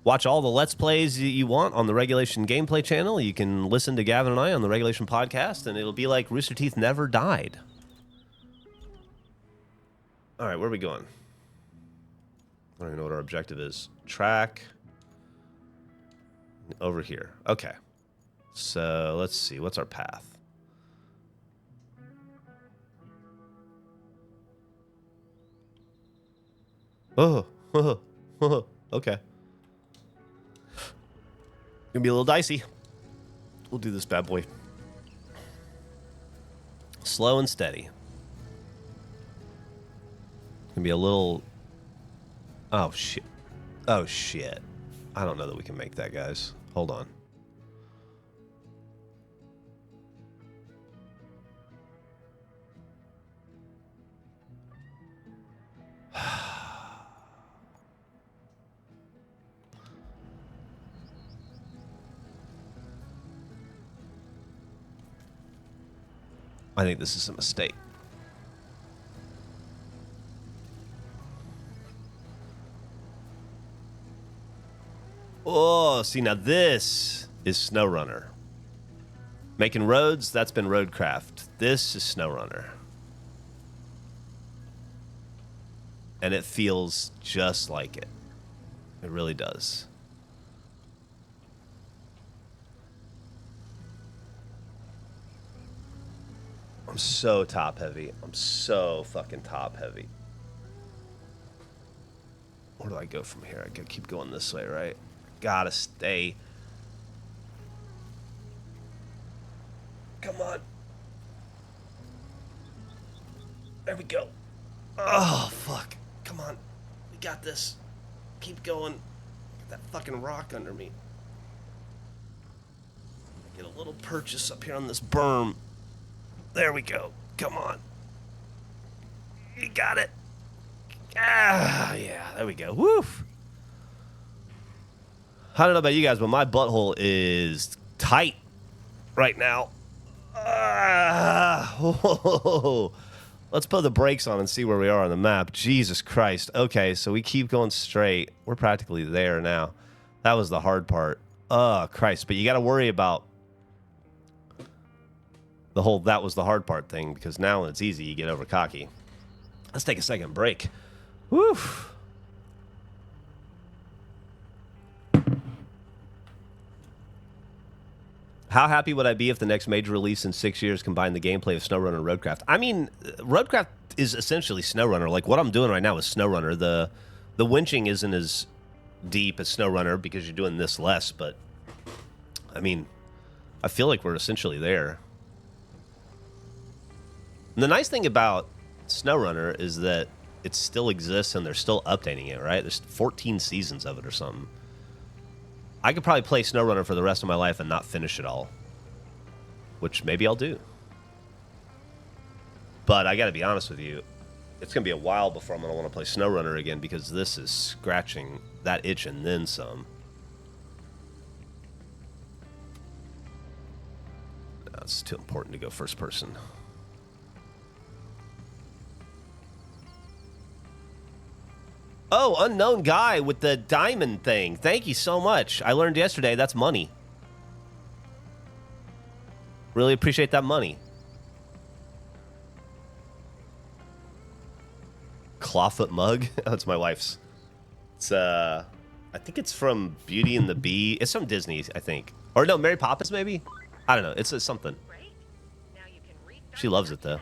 watch all the Let's Plays you want on the Regulation Gameplay channel. You can listen to Gavin and I on the Regulation Podcast, and it'll be like Rooster Teeth never died. All right, where are we going? I don't even know what our objective is. Track. Over here. Okay. So, let's see. What's our path? Oh, okay. Gonna be a little dicey. We'll do this bad boy. Slow and steady. Gonna be a little... Oh, shit. Oh, shit. I don't know that we can make that, guys. Hold on. I think this is a mistake. Oh, see, now this is SnowRunner. Making roads, that's been Roadcraft. This is SnowRunner. And it feels just like it. It really does. I'm so top heavy. I'm so fucking top heavy. Where do I go from here? I gotta keep going this way, right? Gotta stay. Come on. There we go. Oh, fuck. Come on. We got this. Keep going. Get that fucking rock under me. Get a little purchase up here on this berm. There we go. Come on. You got it. Ah, yeah. There we go. Woof. I don't know about you guys, but my butthole is tight right now. Whoa. Let's put the brakes on and see where we are on the map. Jesus Christ. Okay, so we keep going straight. We're practically there now. That was the hard part. Oh, Christ. But you got to worry about the whole that was the hard part thing, because now when it's easy, you get over cocky. Let's take a second break. Woo. How happy would I be if the next major release in 6 years combined the gameplay of SnowRunner and Roadcraft? I mean, Roadcraft is essentially SnowRunner. Like, what I'm doing right now is SnowRunner. The winching isn't as deep as SnowRunner because you're doing this less, but, I mean, I feel like we're essentially there. And the nice thing about SnowRunner is that it still exists and they're still updating it, right? There's 14 seasons of it or something. I could probably play SnowRunner for the rest of my life and not finish it all, which maybe I'll do. But I got to be honest with you, it's going to be a while before I'm going to want to play SnowRunner again, because this is scratching that itch and then some. No, it's too important to go first person. Oh, unknown guy with the diamond thing. Thank you so much. I learned yesterday that's money. Really appreciate that money. Clawfoot mug? That's my wife's. It's I think it's from Beauty and the Bee. It's from Disney, I think. Or no, Mary Poppins maybe? I don't know. It's something. She loves it though.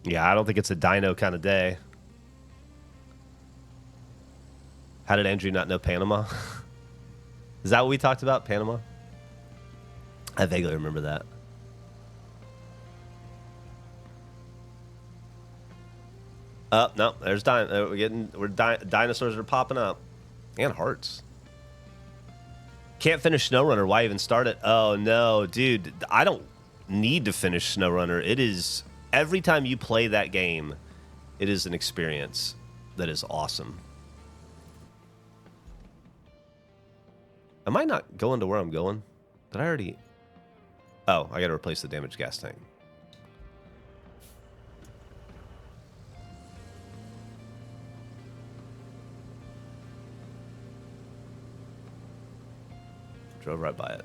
Yeah, I don't think it's a dino kind of day. How did Andrew not know Panama? Is that what we talked about, Panama? I vaguely remember that. Oh, no, there's dinosaurs are popping up. And hearts. Can't finish SnowRunner. Why even start it? Oh, no, dude. I don't need to finish SnowRunner. It is... Every time you play that game, it is an experience that is awesome. Am I not going to where I'm going? Did I already... Oh, I got to replace the damaged gas tank. Drove right by it.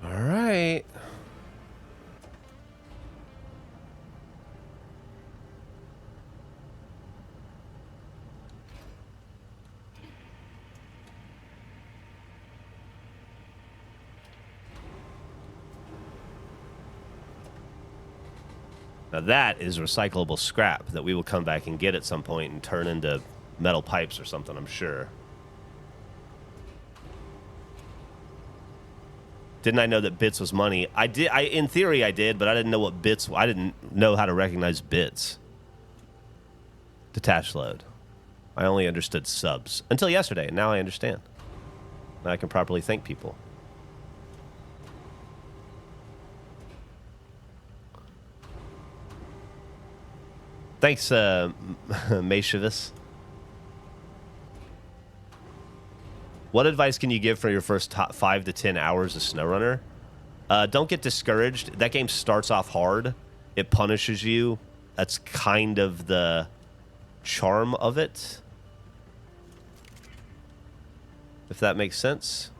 All right. Now that is recyclable scrap that we will come back and get at some point and turn into metal pipes or something, I'm sure. Didn't I know that bits was money? I did. In theory, I did, but I didn't know what bits. I didn't know how to recognize bits. Detached load. I only understood subs until yesterday, and now I understand. Now I can properly thank people. Thanks, Mayshivis. What advice can you give for your first 5 to 10 hours of SnowRunner? Don't get discouraged. That game starts off hard. It punishes you. That's kind of the charm of it. If that makes sense.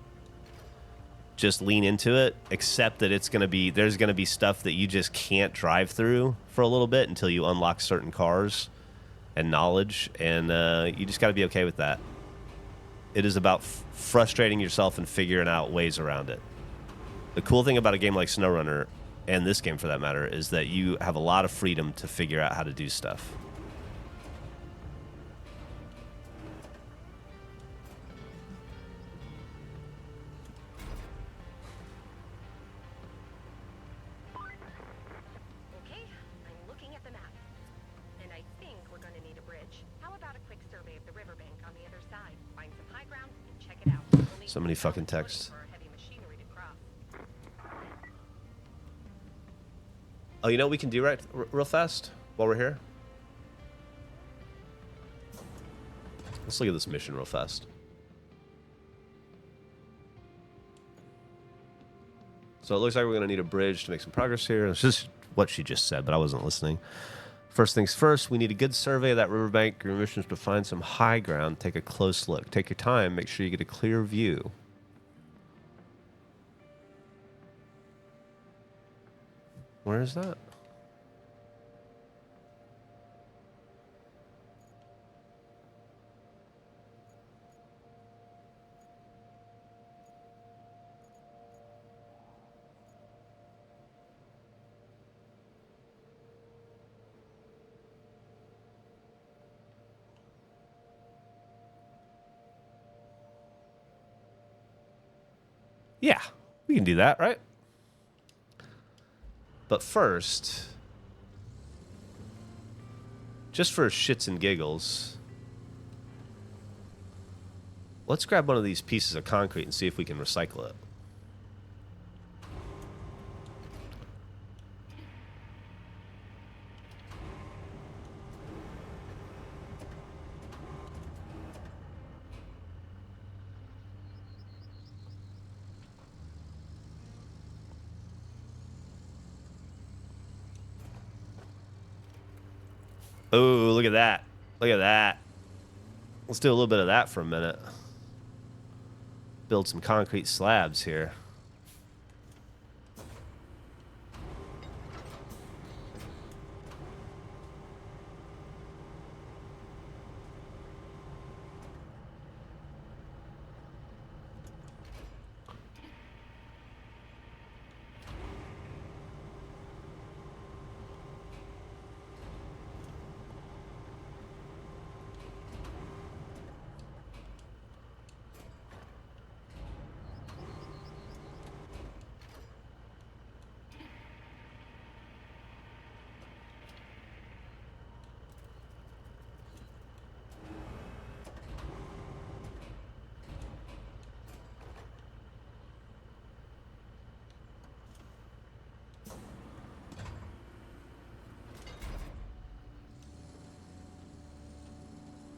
Just lean into it. Accept that it's gonna be there's gonna be stuff that you just can't drive through for a little bit until you unlock certain cars and knowledge, and you just got to be okay with that. It is about frustrating yourself and figuring out ways around it. The cool thing about a game like SnowRunner, and this game for that matter, is that you have a lot of freedom to figure out how to do stuff. Okay, I'm looking at the map. And I think we're going to need a bridge. How about a quick survey of the riverbank on the other side? Find some high ground and check it out. We'll need So many fucking texts. for our heavy machinery to cross. Oh, you know what we can do real fast while we're here? Let's look at this mission real fast. So it looks like we're going to need a bridge to make some progress here. It's just what she just said, but I wasn't listening. First things first, we need a good survey of that riverbank. Your mission is to find some high ground. Take a close look. Take your time. Make sure you get a clear view. Where is that? Yeah, we can do that, right? But first, just for shits and giggles, let's grab one of these pieces of concrete and see if we can recycle it. Oh, look at that. Look at that. Let's do a little bit of that for a minute. Build some concrete slabs here.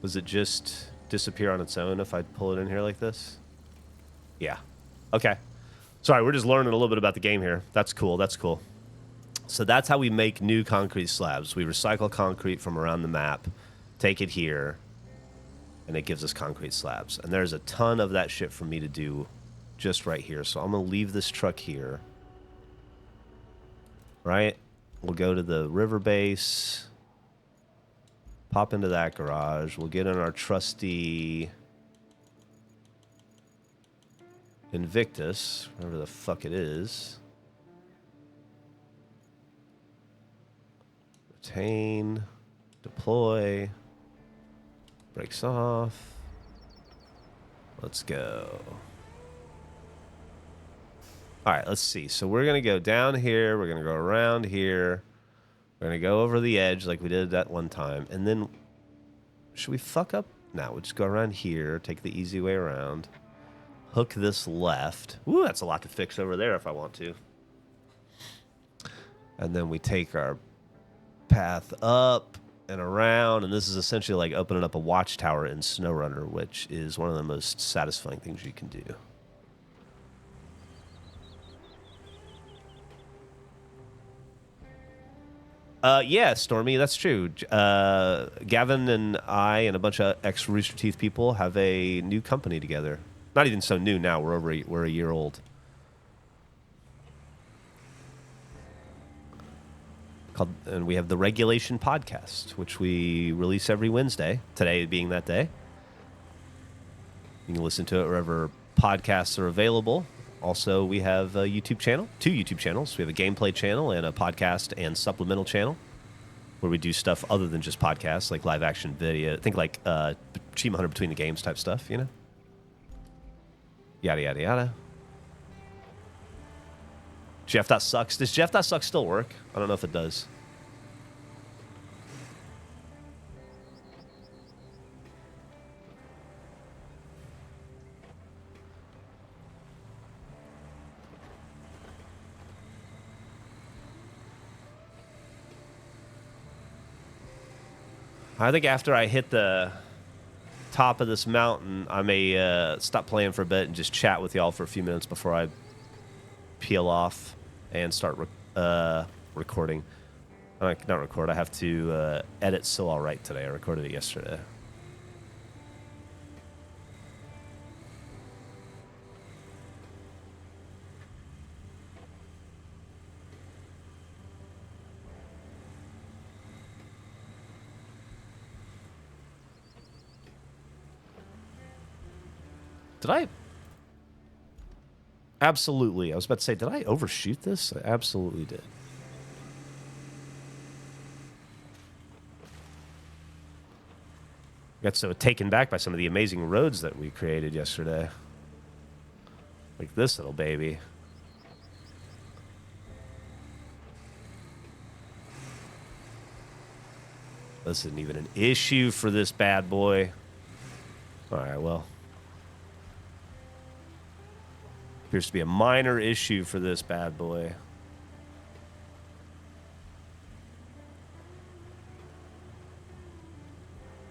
Does it just disappear on its own if I pull it in here like this? Yeah. Okay. Sorry, we're just learning a little bit about the game here. That's cool. That's cool. So that's how we make new concrete slabs. We recycle concrete from around the map, take it here, and it gives us concrete slabs. And there's a ton of that shit for me to do just right here. So I'm going to leave this truck here. Right? We'll go to the river base. Pop into that garage. We'll get in our trusty Invictus, whatever the fuck it is. Retain. Deploy. Brakes off. Let's go. All right, let's see. So we're going to go down here. We're going to go around here. We're going to go over the edge like we did that one time. And then, should we fuck up? No, we'll just go around here. Take the easy way around. Hook this left. Ooh, that's a lot to fix over there if I want to. And then we take our path up and around. And this is essentially like opening up a watchtower in SnowRunner, which is one of the most satisfying things you can do. Yeah, Stormy, that's true. Gavin and I and a bunch of ex-Rooster Teeth people have a new company together. Not even so new now. We're a year old. And we have the Regulation Podcast, which we release every Wednesday. Today being that day. You can listen to it wherever podcasts are available. Also, we have a YouTube channel, 2 YouTube channels. We have a gameplay channel and a podcast and supplemental channel where we do stuff other than just podcasts, like live action video. Think like Achievement Hunter Between the Games type stuff, you know? Yada, yada, yada. Jeff.sucks. Does Jeff.sucks still work? I don't know if it does. I think after I hit the top of this mountain, I may stop playing for a bit and just chat with y'all for a few minutes before I peel off and start recording. Not record. I have to edit So All Right today. I recorded it yesterday. Did I? Absolutely. I was about to say, did I overshoot this? I absolutely did. Got so taken back by some of the amazing roads that we created yesterday. Like this little baby. This isn't even an issue for this bad boy. All right, well. Appears to be a minor issue for this bad boy.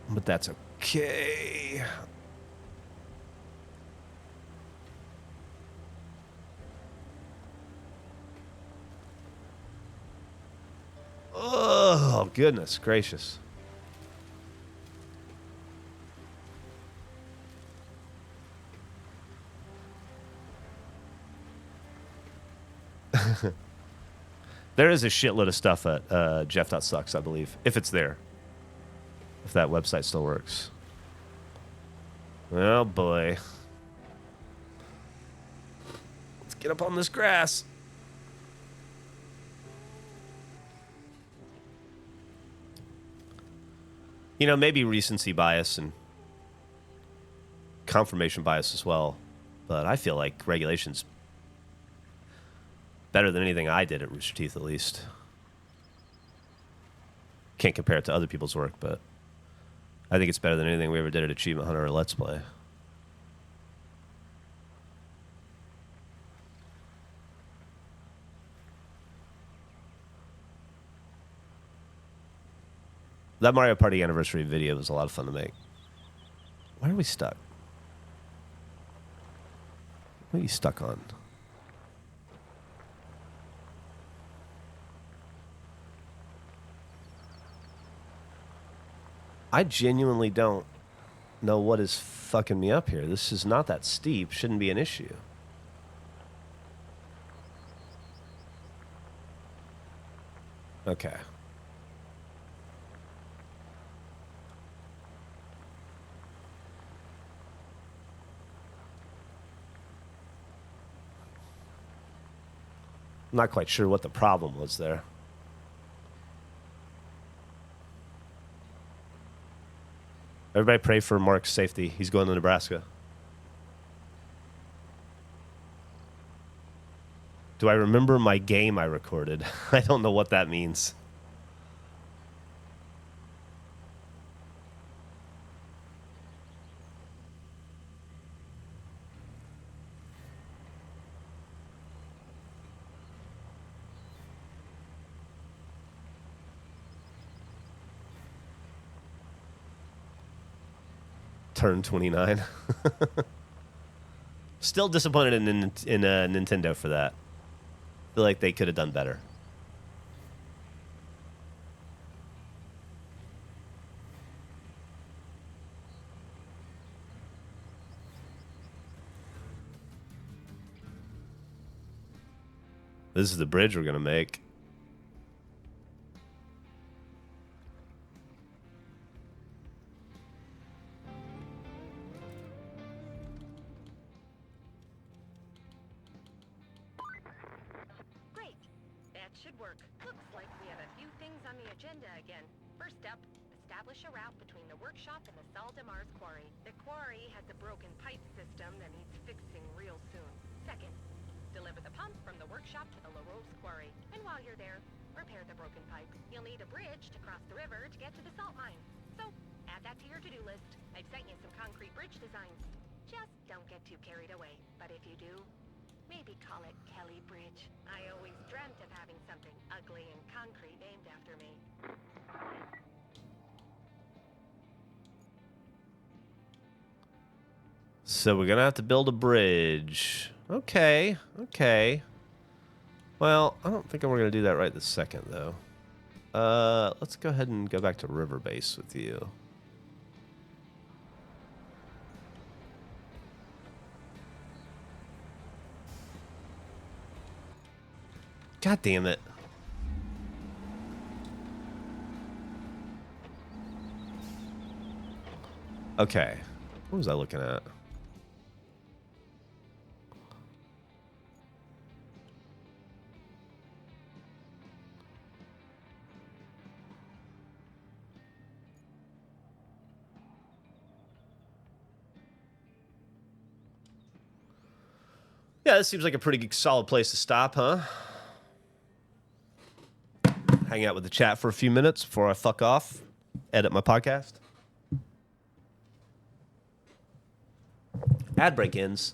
But that's okay. Oh, goodness gracious. There is a shitload of stuff at Jeff.sucks, I believe. If it's there. If that website still works. Oh, boy. Let's get up on this grass. You know, maybe recency bias and confirmation bias as well. But I feel like Regulation's better than anything I did at Rooster Teeth, at least. Can't compare it to other people's work, but I think it's better than anything we ever did at Achievement Hunter or Let's Play. That Mario Party anniversary video was a lot of fun to make. Why are we stuck? What are you stuck on? I genuinely don't know what is fucking me up here. This is not that steep. Shouldn't be an issue. Okay. I'm not quite sure what the problem was there. Everybody pray for Mark's safety. He's going to Nebraska. Do I remember my game I recorded? I don't know what that means. Turn 29. Still disappointed in Nintendo for that. Feel like they could have done better. This is the bridge we're gonna make. Great. That should work. Looks like we have a few things on the agenda again. First up, establish a route between the workshop and the Sal de Mars quarry. The quarry has a broken pipe system that needs fixing real soon. Second, deliver the pump from the workshop to the La Rose quarry. And while you're there, repair the broken pipe. You'll need a bridge to cross the river to get to the salt mine. So, add that to your to-do list. I've sent you some concrete bridge designs. Just don't get too carried away. But if you do, maybe call it Kelly Bridge. I always dreamt of having something ugly and concrete named after me. So we're gonna have to build a bridge. Okay, okay. Well, I don't think we're gonna do that right this second, though. Let's go ahead and go back to River Base with you. God damn it. Okay. What was I looking at? Yeah, this seems like a pretty solid place to stop, huh? Hang out with the chat for a few minutes before I fuck off. Edit my podcast. Ad break ends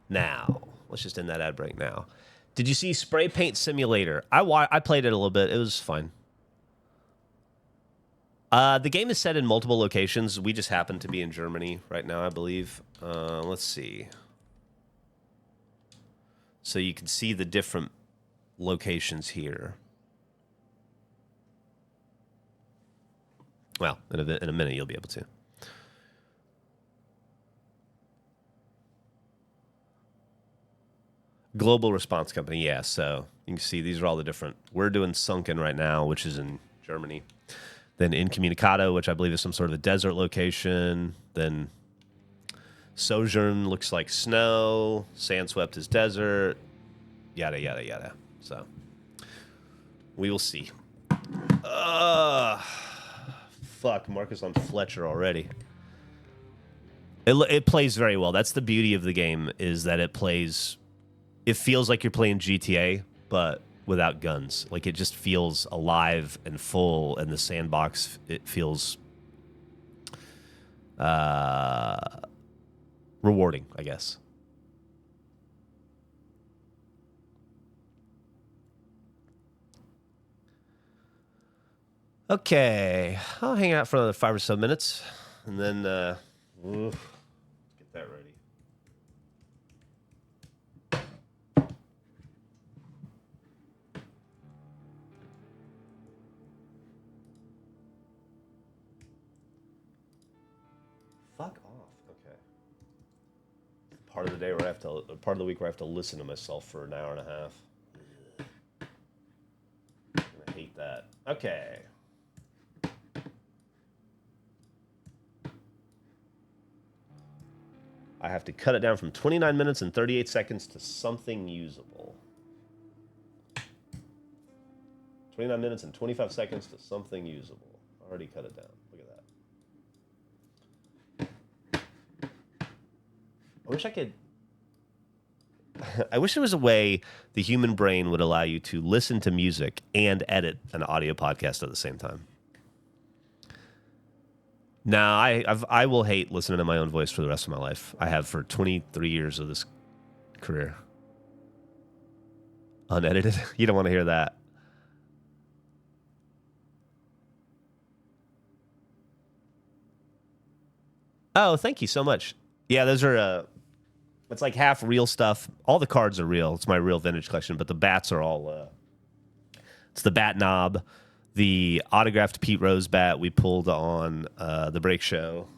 now. Let's just end that ad break now. Did you see Spray Paint Simulator? I played it a little bit. It was fine. The game is set in multiple locations. We just happen to be in Germany right now, I believe. Let's see. So you can see the different locations here. Well, in a minute you'll be able to. Global Response Company, yeah. So you can see these are all the different. We're doing Sunken right now, which is in Germany. Then Incommunicado, which I believe is some sort of a desert location. Then Sojourn looks like snow. Sandswept is desert. Yada, yada, yada. So we will see. Fuck, Marcus on Fletcher already. It plays very well. That's the beauty of the game, is that it plays... It feels like you're playing GTA, but without guns. Like, it just feels alive and full, and the sandbox, it feels rewarding, I guess. Okay, I'll hang out for another 5 or so minutes, and then get that ready. Fuck off. Okay. Part of the day where I have to, part of the week where I have to listen to myself for an hour and a half. I hate that. Okay. I have to cut it down from 29 minutes and 38 seconds to something usable. 29 minutes and 25 seconds to something usable. I already cut it down. Look at that. I wish I could... I wish there was a way the human brain would allow you to listen to music and edit an audio podcast at the same time. Now, I will hate listening to my own voice for the rest of my life. I have for 23 years of this career. Unedited? You don't want to hear that. Oh, thank you so much. Yeah, those are, it's like half real stuff. All the cards are real. It's my real vintage collection, but the bats are all, it's the bat knob, the autographed Pete Rose bat we pulled on the break show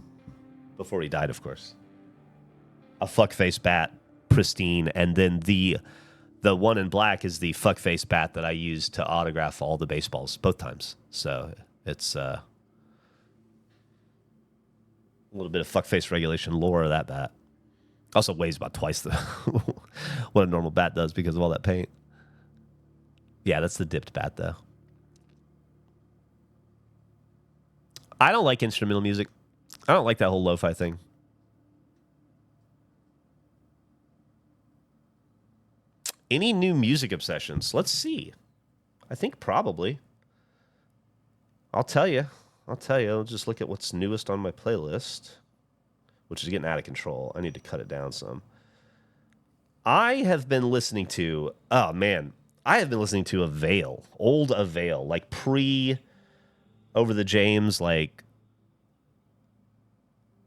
before he died, of course. A fuckface bat, pristine, and then the one in black is the fuckface bat that I used to autograph all the baseballs both times. So it's a little bit of fuckface regulation lore of that bat. Also weighs about twice the what a normal bat does because of all that paint. Yeah, that's the dipped bat, though. I don't like instrumental music. I don't like that whole lo-fi thing. Any new music obsessions? Let's see. I think probably. I'll tell you. I'll just look at what's newest on my playlist, which is getting out of control. I need to cut it down some. I have been listening to, oh man, I have been listening to old Avail, like pre Over the James, like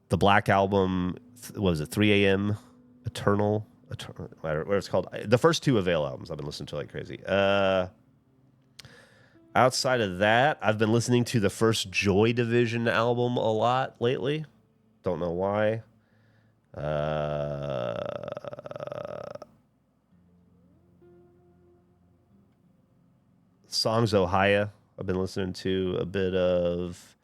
the Black Album, what was it, 3 a.m., Eternal, whatever it's called. The first two Avail albums I've been listening to like crazy. Outside of that, I've been listening to the first Joy Division album a lot lately. Don't know why. Songs Ohio. I've been listening to a bit of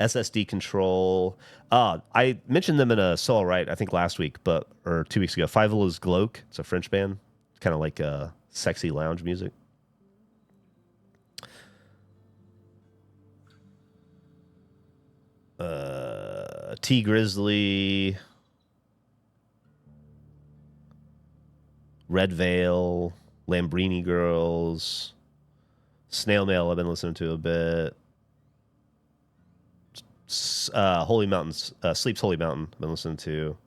SSD Control. I mentioned them in a So Alright, I think last week, or 2 weeks ago. Five is Gloke. It's a French band. Kind of like sexy lounge music. T Grizzly, Red Veil, Lambrini Girls, Snail Mail I've been listening to a bit. Holy Mountains, Sleep's Holy Mountain I've been listening to.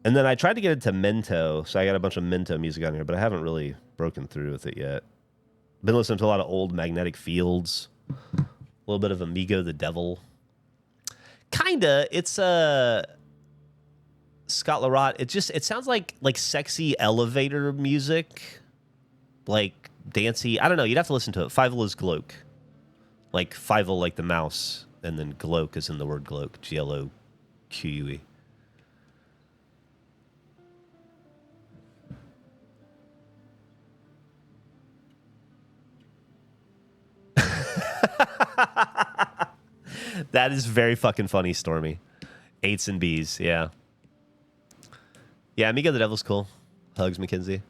And then I tried to get into Mento, so I got a bunch of Mento music on here, but I haven't really broken through with it yet. Been listening to a lot of old Magnetic Fields. A little bit of Amigo the Devil. Kinda. It's Scott Larot. It sounds like sexy elevator music. Like dancey. I don't know. You'd have to listen to it. Fievel is Gloke. Like Fievel like the mouse. And then Gloke is in the word Gloke. Gloque. That is very fucking funny, Stormy. Eights and B's, yeah. Yeah, Amigo the Devil's cool. Hugs, Mackenzie.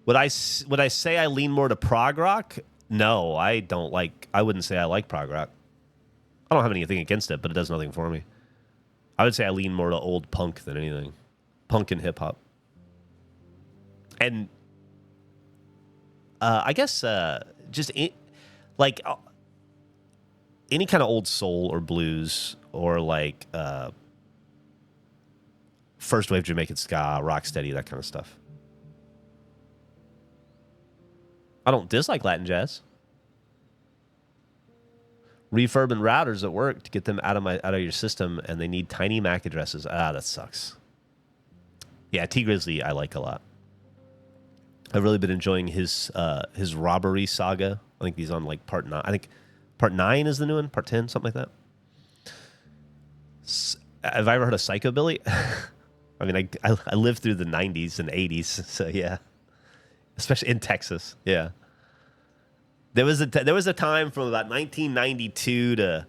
Would I say I lean more to prog rock? No, I wouldn't say I like prog rock. I don't have anything against it, but it does nothing for me. I would say I lean more to old punk than anything. Punk and hip hop. And I guess any kind of old soul or blues or like first wave Jamaican ska, rocksteady, that kind of stuff. I don't dislike Latin jazz. Refurb and routers at work to get them out of your system, and they need tiny MAC addresses. That sucks. Yeah, T Grizzly I like a lot. I've really been enjoying his robbery saga. I think he's on like part 9. I think part 9 is the new one. Part 10, something like that. Have I ever heard of Psychobilly? I mean, I lived through the 90s and 80s, so yeah. Especially in Texas, yeah. There was a time from about 1992 to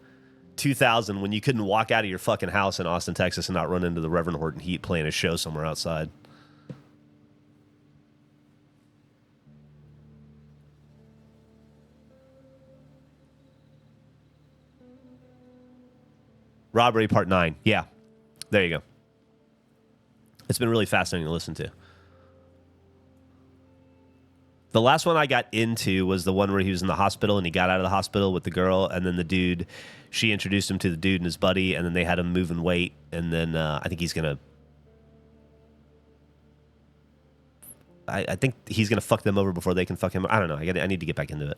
2000 when you couldn't walk out of your fucking house in Austin, Texas, and not run into the Reverend Horton Heat playing a show somewhere outside. Robbery Part 9. Yeah. There you go. It's been really fascinating to listen to. The last one I got into was the one where he was in the hospital and he got out of the hospital with the girl, and then the dude, she introduced him to the dude and his buddy, and then they had him move and wait, and then I think he's gonna, I think he's gonna fuck them over before they can fuck him. I don't know. I need to get back into it.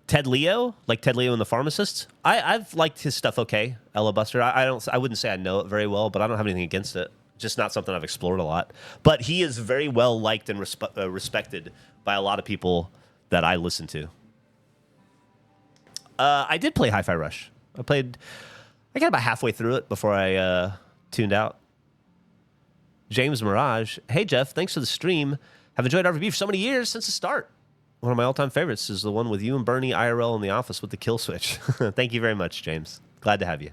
Ted Leo, like Ted Leo and the Pharmacist. I've liked his stuff. Okay, Ella Buster. I wouldn't say I know it very well, but I don't have anything against it. Just not something I've explored a lot. But he is very well liked and respected by a lot of people that I listen to. I did play Hi-Fi Rush. I got about halfway through it before I tuned out. James Mirage. Hey, Jeff, thanks for the stream. Have enjoyed RVB for so many years since the start. One of my all-time favorites is the one with you and Bernie IRL in the office with the kill switch. Thank you very much, James. Glad to have you.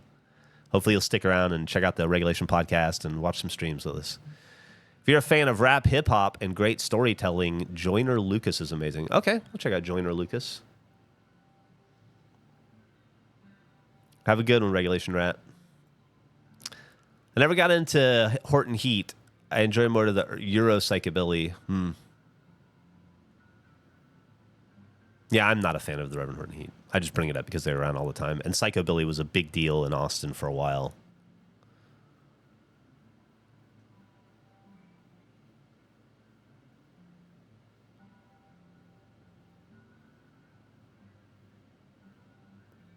Hopefully you'll stick around and check out the Regulation podcast and watch some streams with us. If you're a fan of rap, hip-hop, and great storytelling, Joyner Lucas is amazing. Okay, I'll check out Joyner Lucas. Have a good one, Regulation Rat. I never got into Horton Heat. I enjoy more of the Euro psychobilly. Yeah, I'm not a fan of the Reverend Horton Heat. I just bring it up because they're around all the time. And psychobilly was a big deal in Austin for a while.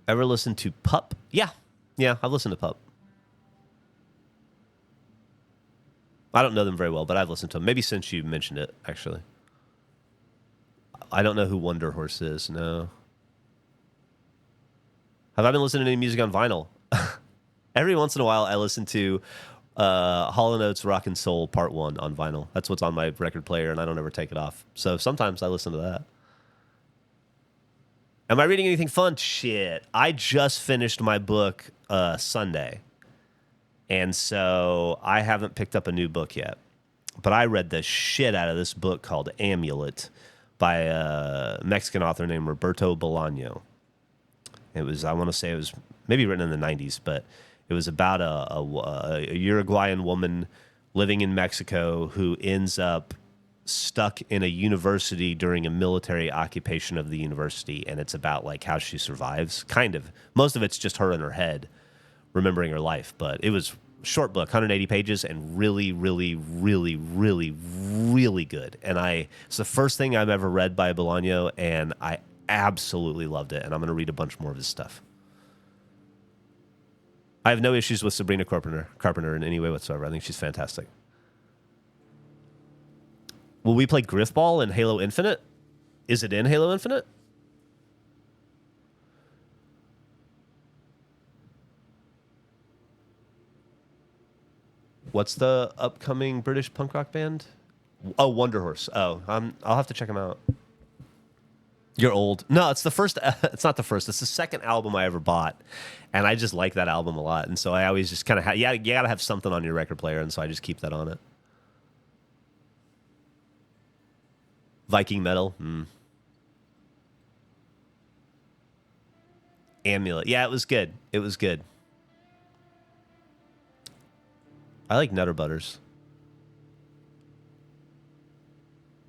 Ever listen to Pup? Yeah, I've listened to Pup. I don't know them very well, but I've listened to them. Maybe since you mentioned it, actually. I don't know who Wonder Horse is, no. Have I been listening to any music on vinyl? Every once in a while, I listen to Hall & Oates Rock and Soul Part 1 on vinyl. That's what's on my record player, and I don't ever take it off. So sometimes I listen to that. Am I reading anything fun? Shit. I just finished my book Sunday. And so I haven't picked up a new book yet. But I read the shit out of this book called Amulet by a Mexican author named Roberto Bolaño. It was, I want to say it was maybe written in the 90s, but it was about a Uruguayan woman living in Mexico who ends up stuck in a university during a military occupation of the university, and it's about like how she survives. Kind of. Most of it's just her in her head remembering her life, but it was a short book, 180 pages, and really, really, really, really, really good. And it's the first thing I've ever read by Bolaño, and I absolutely loved it, and I'm going to read a bunch more of his stuff. I have no issues with Sabrina Carpenter in any way whatsoever. I think she's fantastic. Will we play Griffball in Halo Infinite? Is it in Halo Infinite? What's the upcoming British punk rock band? Oh, Wonder Horse. Oh, I'll have to check them out. You're old. No, it's the first. It's not the first. It's the second album I ever bought, and I just like that album a lot. And so I always just kind of you gotta have something on your record player, and so I just keep that on it. Viking Metal. Amulet. Yeah, it was good. It was good. I like Nutter Butters.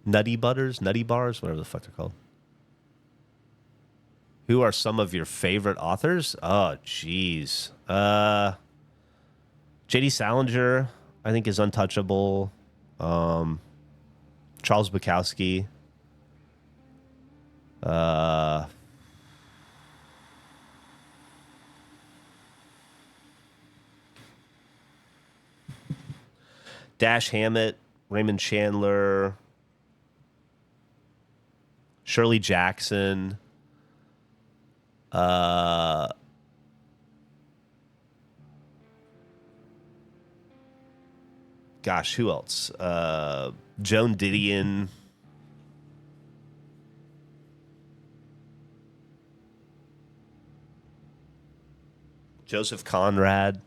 Nutty Butters? Nutty Bars? Whatever the fuck they're called. Who are some of your favorite authors? Oh, jeez. J.D. Salinger, I think, is untouchable. Charles Bukowski. Dash Hammett, Raymond Chandler, Shirley Jackson. Gosh, who else? Joan Didion. Joseph Conrad.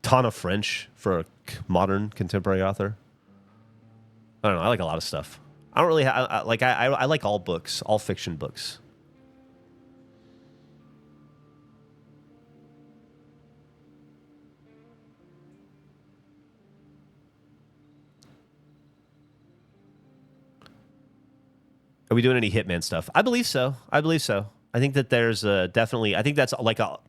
Tana French for a modern contemporary author. I don't know. I like a lot of stuff. I don't really I like all books, all fiction books. Are we doing any Hitman stuff? I believe so. I believe so. I think that there's definitely. I think that's like a.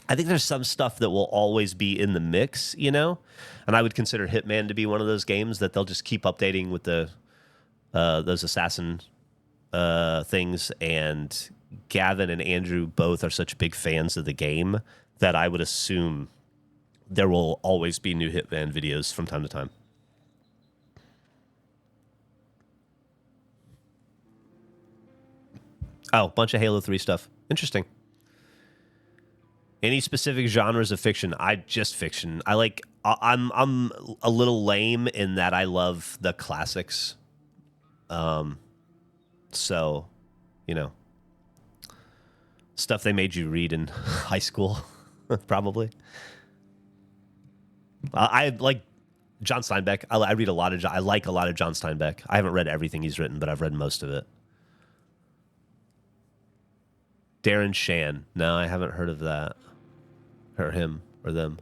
I think there's some stuff that will always be in the mix, you know, and I would consider Hitman to be one of those games that they'll just keep updating with the those assassin things. And Gavin and Andrew both are such big fans of the game that I would assume there will always be new Hitman videos from time to time. Oh, bunch of Halo 3 stuff. Interesting. Any specific genres of fiction? I just fiction. I like. I'm a little lame in that I love the classics. So, you know, stuff they made you read in high school, probably. I like John Steinbeck. I read a lot of. I like a lot of John Steinbeck. I haven't read everything he's written, but I've read most of it. Darren Shan. No, I haven't heard of that. Or him or them.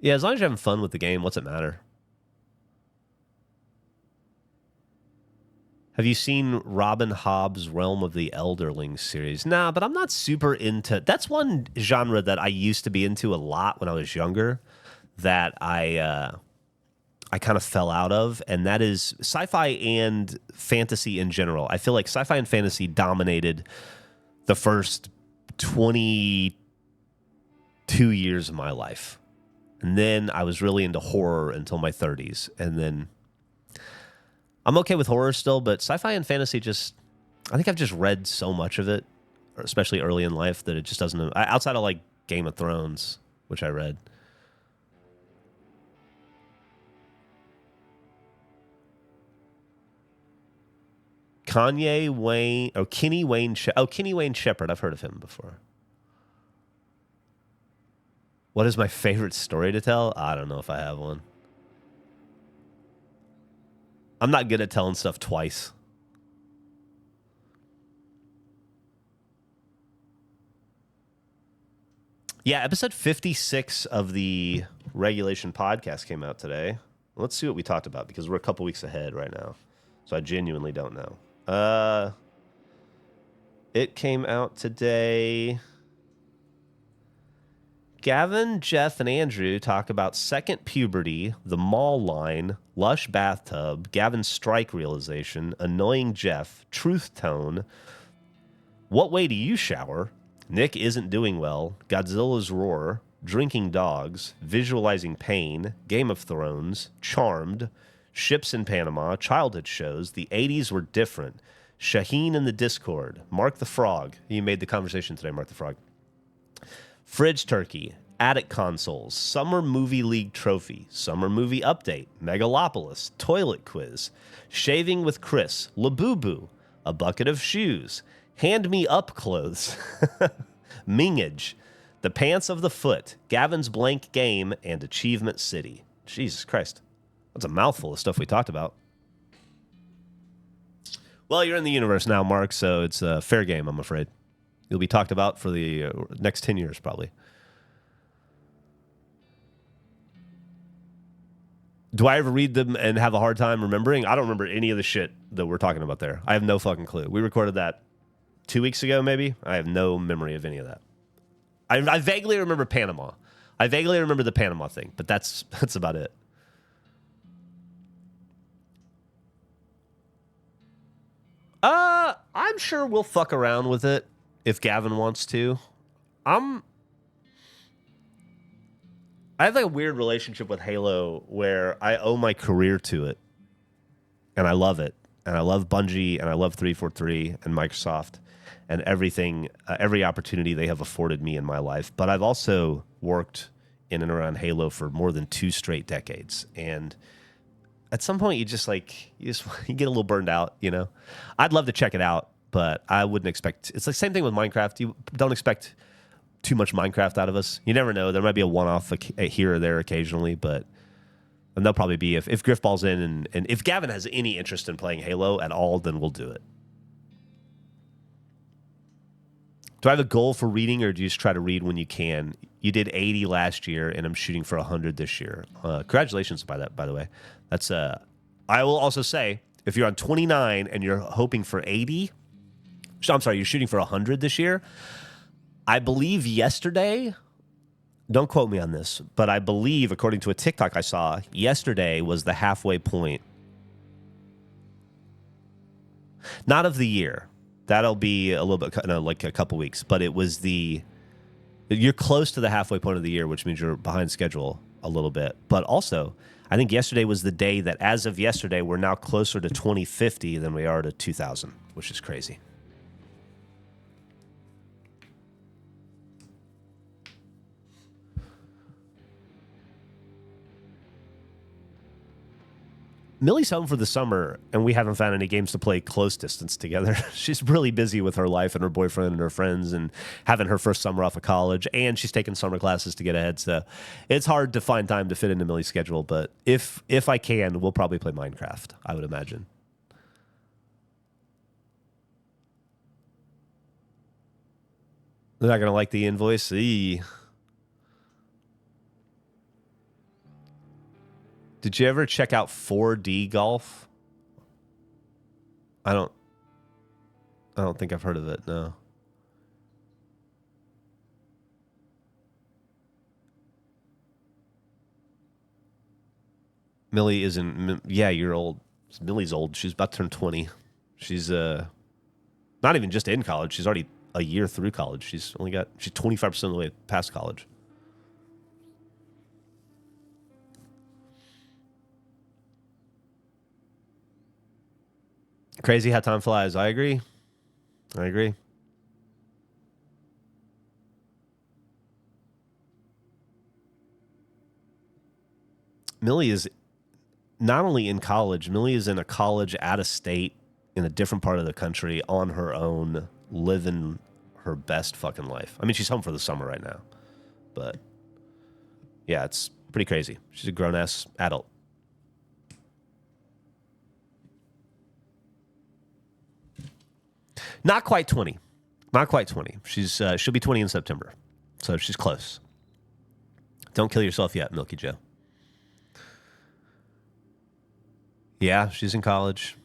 Yeah, as long as you're having fun with the game, what's it matter? Have you seen Robin Hobb's Realm of the Elderlings series? Nah, but I'm not super into. That's one genre that I used to be into a lot when I was younger. That I kind of fell out of, and that is sci-fi and fantasy in general. I feel like sci-fi and fantasy dominated the first 22 years of my life. And then I was really into horror until my 30s. And then I'm okay with horror still, but sci-fi and fantasy I think I've just read so much of it, especially early in life, that it just doesn't, outside of like Game of Thrones, which I read. Kenny Wayne Shepherd. I've heard of him before. What is my favorite story to tell? I don't know if I have one. I'm not good at telling stuff twice. Yeah, episode 56 of the Regulation podcast came out today. Let's see what we talked about because we're a couple weeks ahead right now. So I genuinely don't know. It came out today. Gavin, Jeff, and Andrew talk about second puberty, the mall line, lush bathtub, Gavin's strike realization, annoying Jeff, truth tone, what way do you shower, Nick isn't doing well, Godzilla's roar, drinking dogs, visualizing pain, Game of Thrones, Charmed, ships in Panama, childhood shows, the 80s were different, Shaheen in the Discord, Mark the Frog. You made the conversation today, Mark the Frog. Fridge Turkey, Attic Consoles, Summer Movie League Trophy, Summer Movie Update, Megalopolis, Toilet Quiz, Shaving with Chris, Labubu, A Bucket of Shoes, Hand Me Up Clothes, Mingage, The Pants of the Foot, Gavin's Blank Game, and Achievement City. Jesus Christ. That's a mouthful of stuff we talked about. Well, you're in the universe now, Mark, so it's a fair game, I'm afraid. You'll be talked about for the next 10 years, probably. Do I ever read them and have a hard time remembering? I don't remember any of the shit that we're talking about there. I have no fucking clue. We recorded that 2 weeks ago, maybe. I have no memory of any of that. I vaguely remember Panama. I vaguely remember the Panama thing, but that's about it. I'm sure we'll fuck around with it if Gavin wants to. I have like a weird relationship with Halo where I owe my career to it. And I love it. And I love Bungie and I love 343 and Microsoft and everything, every opportunity they have afforded me in my life. But I've also worked in and around Halo for more than 2 straight decades. And at some point you get a little burned out, you know. I'd love to check it out, but I wouldn't expect. It's the same thing with Minecraft. You don't expect too much Minecraft out of us. You never know. There might be a one-off here or there occasionally, but and they'll probably be if Griffball's in and if Gavin has any interest in playing Halo at all, then we'll do it. Do I have a goal for reading, or do you just try to read when you can? You did 80 last year, and I'm shooting for 100 this year. Congratulations by that, by the way. That's I will also say, if you're on 29 and you're hoping for 80, I'm sorry, you're shooting for 100 this year. I believe yesterday, don't quote me on this, but I believe, according to a TikTok I saw, yesterday was the halfway point. Not of the year. That'll be a little bit, no, like a couple weeks. But it was you're close to the halfway point of the year, which means you're behind schedule a little bit. But also, I think yesterday was the day that, as of yesterday, we're now closer to 2050 than we are to 2000, which is crazy. Millie's home for the summer, and we haven't found any games to play close distance together. She's really busy with her life and her boyfriend and her friends and having her first summer off of college, and she's taking summer classes to get ahead. So it's hard to find time to fit into Millie's schedule, but if I can, we'll probably play Minecraft, I would imagine. They're not going to like the invoice. Eee. Did you ever check out 4D golf? I don't think I've heard of it, no. Millie isn't, yeah, you're old. Millie's old. She's about to turn 20. She's not even just in college. She's already a year through college. She's 25% of the way past college. Crazy how time flies. I agree. Millie is not only in college, Millie is in a college out of state in a different part of the country on her own, living her best fucking life. I mean, she's home for the summer right now. But yeah, it's pretty crazy. She's a grown-ass adult. Not quite 20. She'll be 20 in September. So she's close. Don't kill yourself yet, Milky Joe. Yeah, she's in college.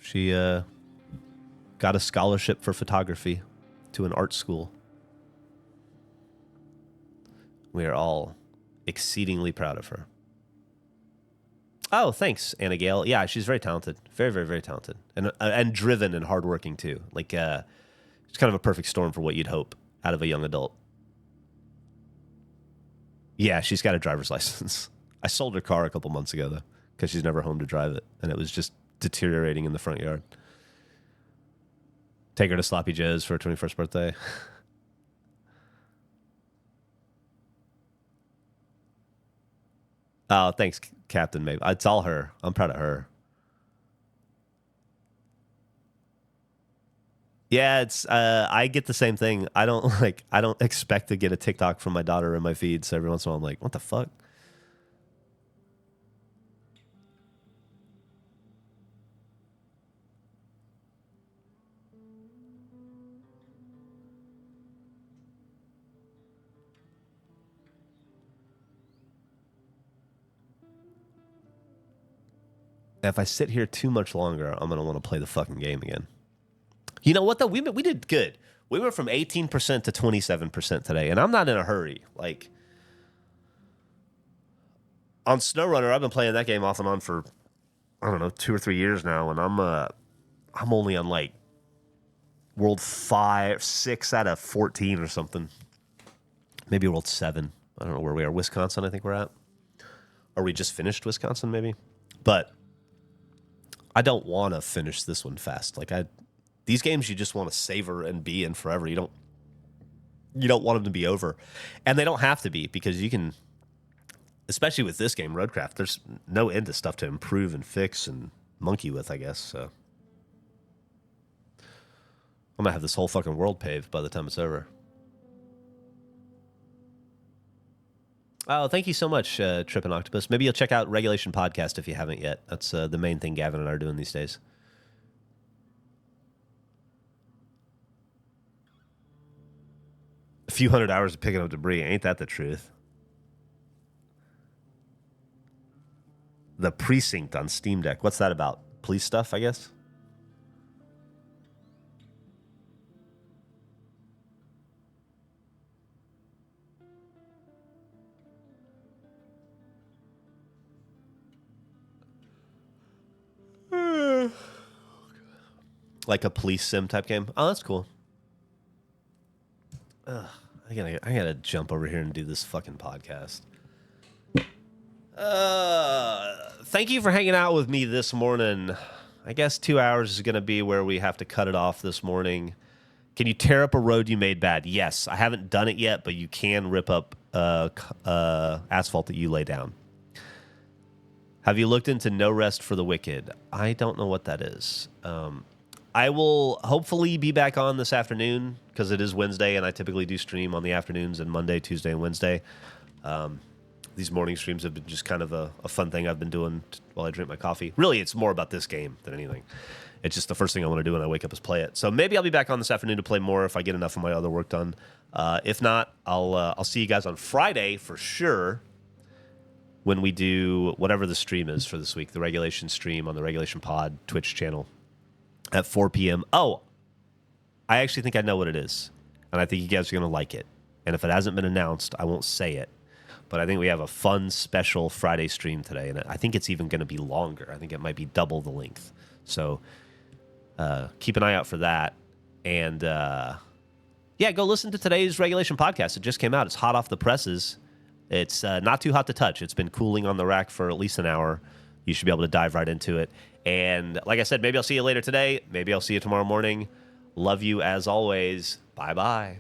She got a scholarship for photography to an art school. We are all exceedingly proud of her. Oh, thanks, Anna Gale. Yeah, she's very talented. Very, very, very talented. And driven and hardworking, too. Like, it's kind of a perfect storm for what you'd hope out of a young adult. Yeah, she's got a driver's license. I sold her car a couple months ago, though, because she's never home to drive it, and it was just deteriorating in the front yard. Take her to Sloppy Joe's for her 21st birthday. Oh, thanks, Captain. Maybe it's all her. I'm proud of her. Yeah, it's. I get the same thing. I don't expect to get a TikTok from my daughter in my feed. So every once in a while, I'm like, what the fuck? If I sit here too much longer, I'm gonna want to play the fucking game again. You know what though? We did good. We went from 18% to 27% today, and I'm not in a hurry. Like on SnowRunner, I've been playing that game off and on for I don't know 2 or 3 years now, and I'm only on like World 5, 6 out of 14 or something. Maybe World 7. I don't know where we are. Wisconsin, I think we're at. Or we just finished Wisconsin, maybe. But I don't want to finish this one fast. These games you just want to savor and be in forever. You don't want them to be over, and they don't have to be because you can. Especially with this game, Roadcraft, there's no end to stuff to improve and fix and monkey with. I guess so. I'm gonna have this whole fucking world paved by the time it's over. Oh, thank you so much, Trip and Octopus. Maybe you'll check out Regulation Podcast if you haven't yet. That's the main thing Gavin and I are doing these days. few hundred hours of picking up debris. Ain't that the truth? The Precinct on Steam Deck. What's that about? Police stuff, I guess? Like a police sim type game. Oh, that's cool. Ugh, I gotta jump over here and do this fucking podcast. Thank you for hanging out with me this morning. I guess 2 hours is gonna be where we have to cut it off this morning. Can you tear up a road you made bad? Yes, I haven't done it yet, but you can rip up asphalt that you lay down. Have you looked into No Rest for the Wicked? I don't know what that is. I will hopefully be back on this afternoon because it is Wednesday, and I typically do stream on the afternoons and Monday, Tuesday, and Wednesday. These morning streams have been just kind of a fun thing I've been doing while I drink my coffee. Really, it's more about this game than anything. It's just the first thing I want to do when I wake up is play it. So maybe I'll be back on this afternoon to play more if I get enough of my other work done. If not, I'll see you guys on Friday for sure when we do whatever the stream is for this week, the Regulation stream on the Regulation Pod Twitch channel at 4 p.m. Oh, I actually think I know what it is, and I think you guys are going to like it. And if it hasn't been announced, I won't say it. But I think we have a fun, special Friday stream today, and I think it's even going to be longer. I think it might be double the length. So keep an eye out for that. And, yeah, go listen to today's Regulation podcast. It just came out. It's hot off the presses. It's not too hot to touch. It's been cooling on the rack for at least an hour. You should be able to dive right into it. And like I said, maybe I'll see you later today. Maybe I'll see you tomorrow morning. Love you as always. Bye-bye.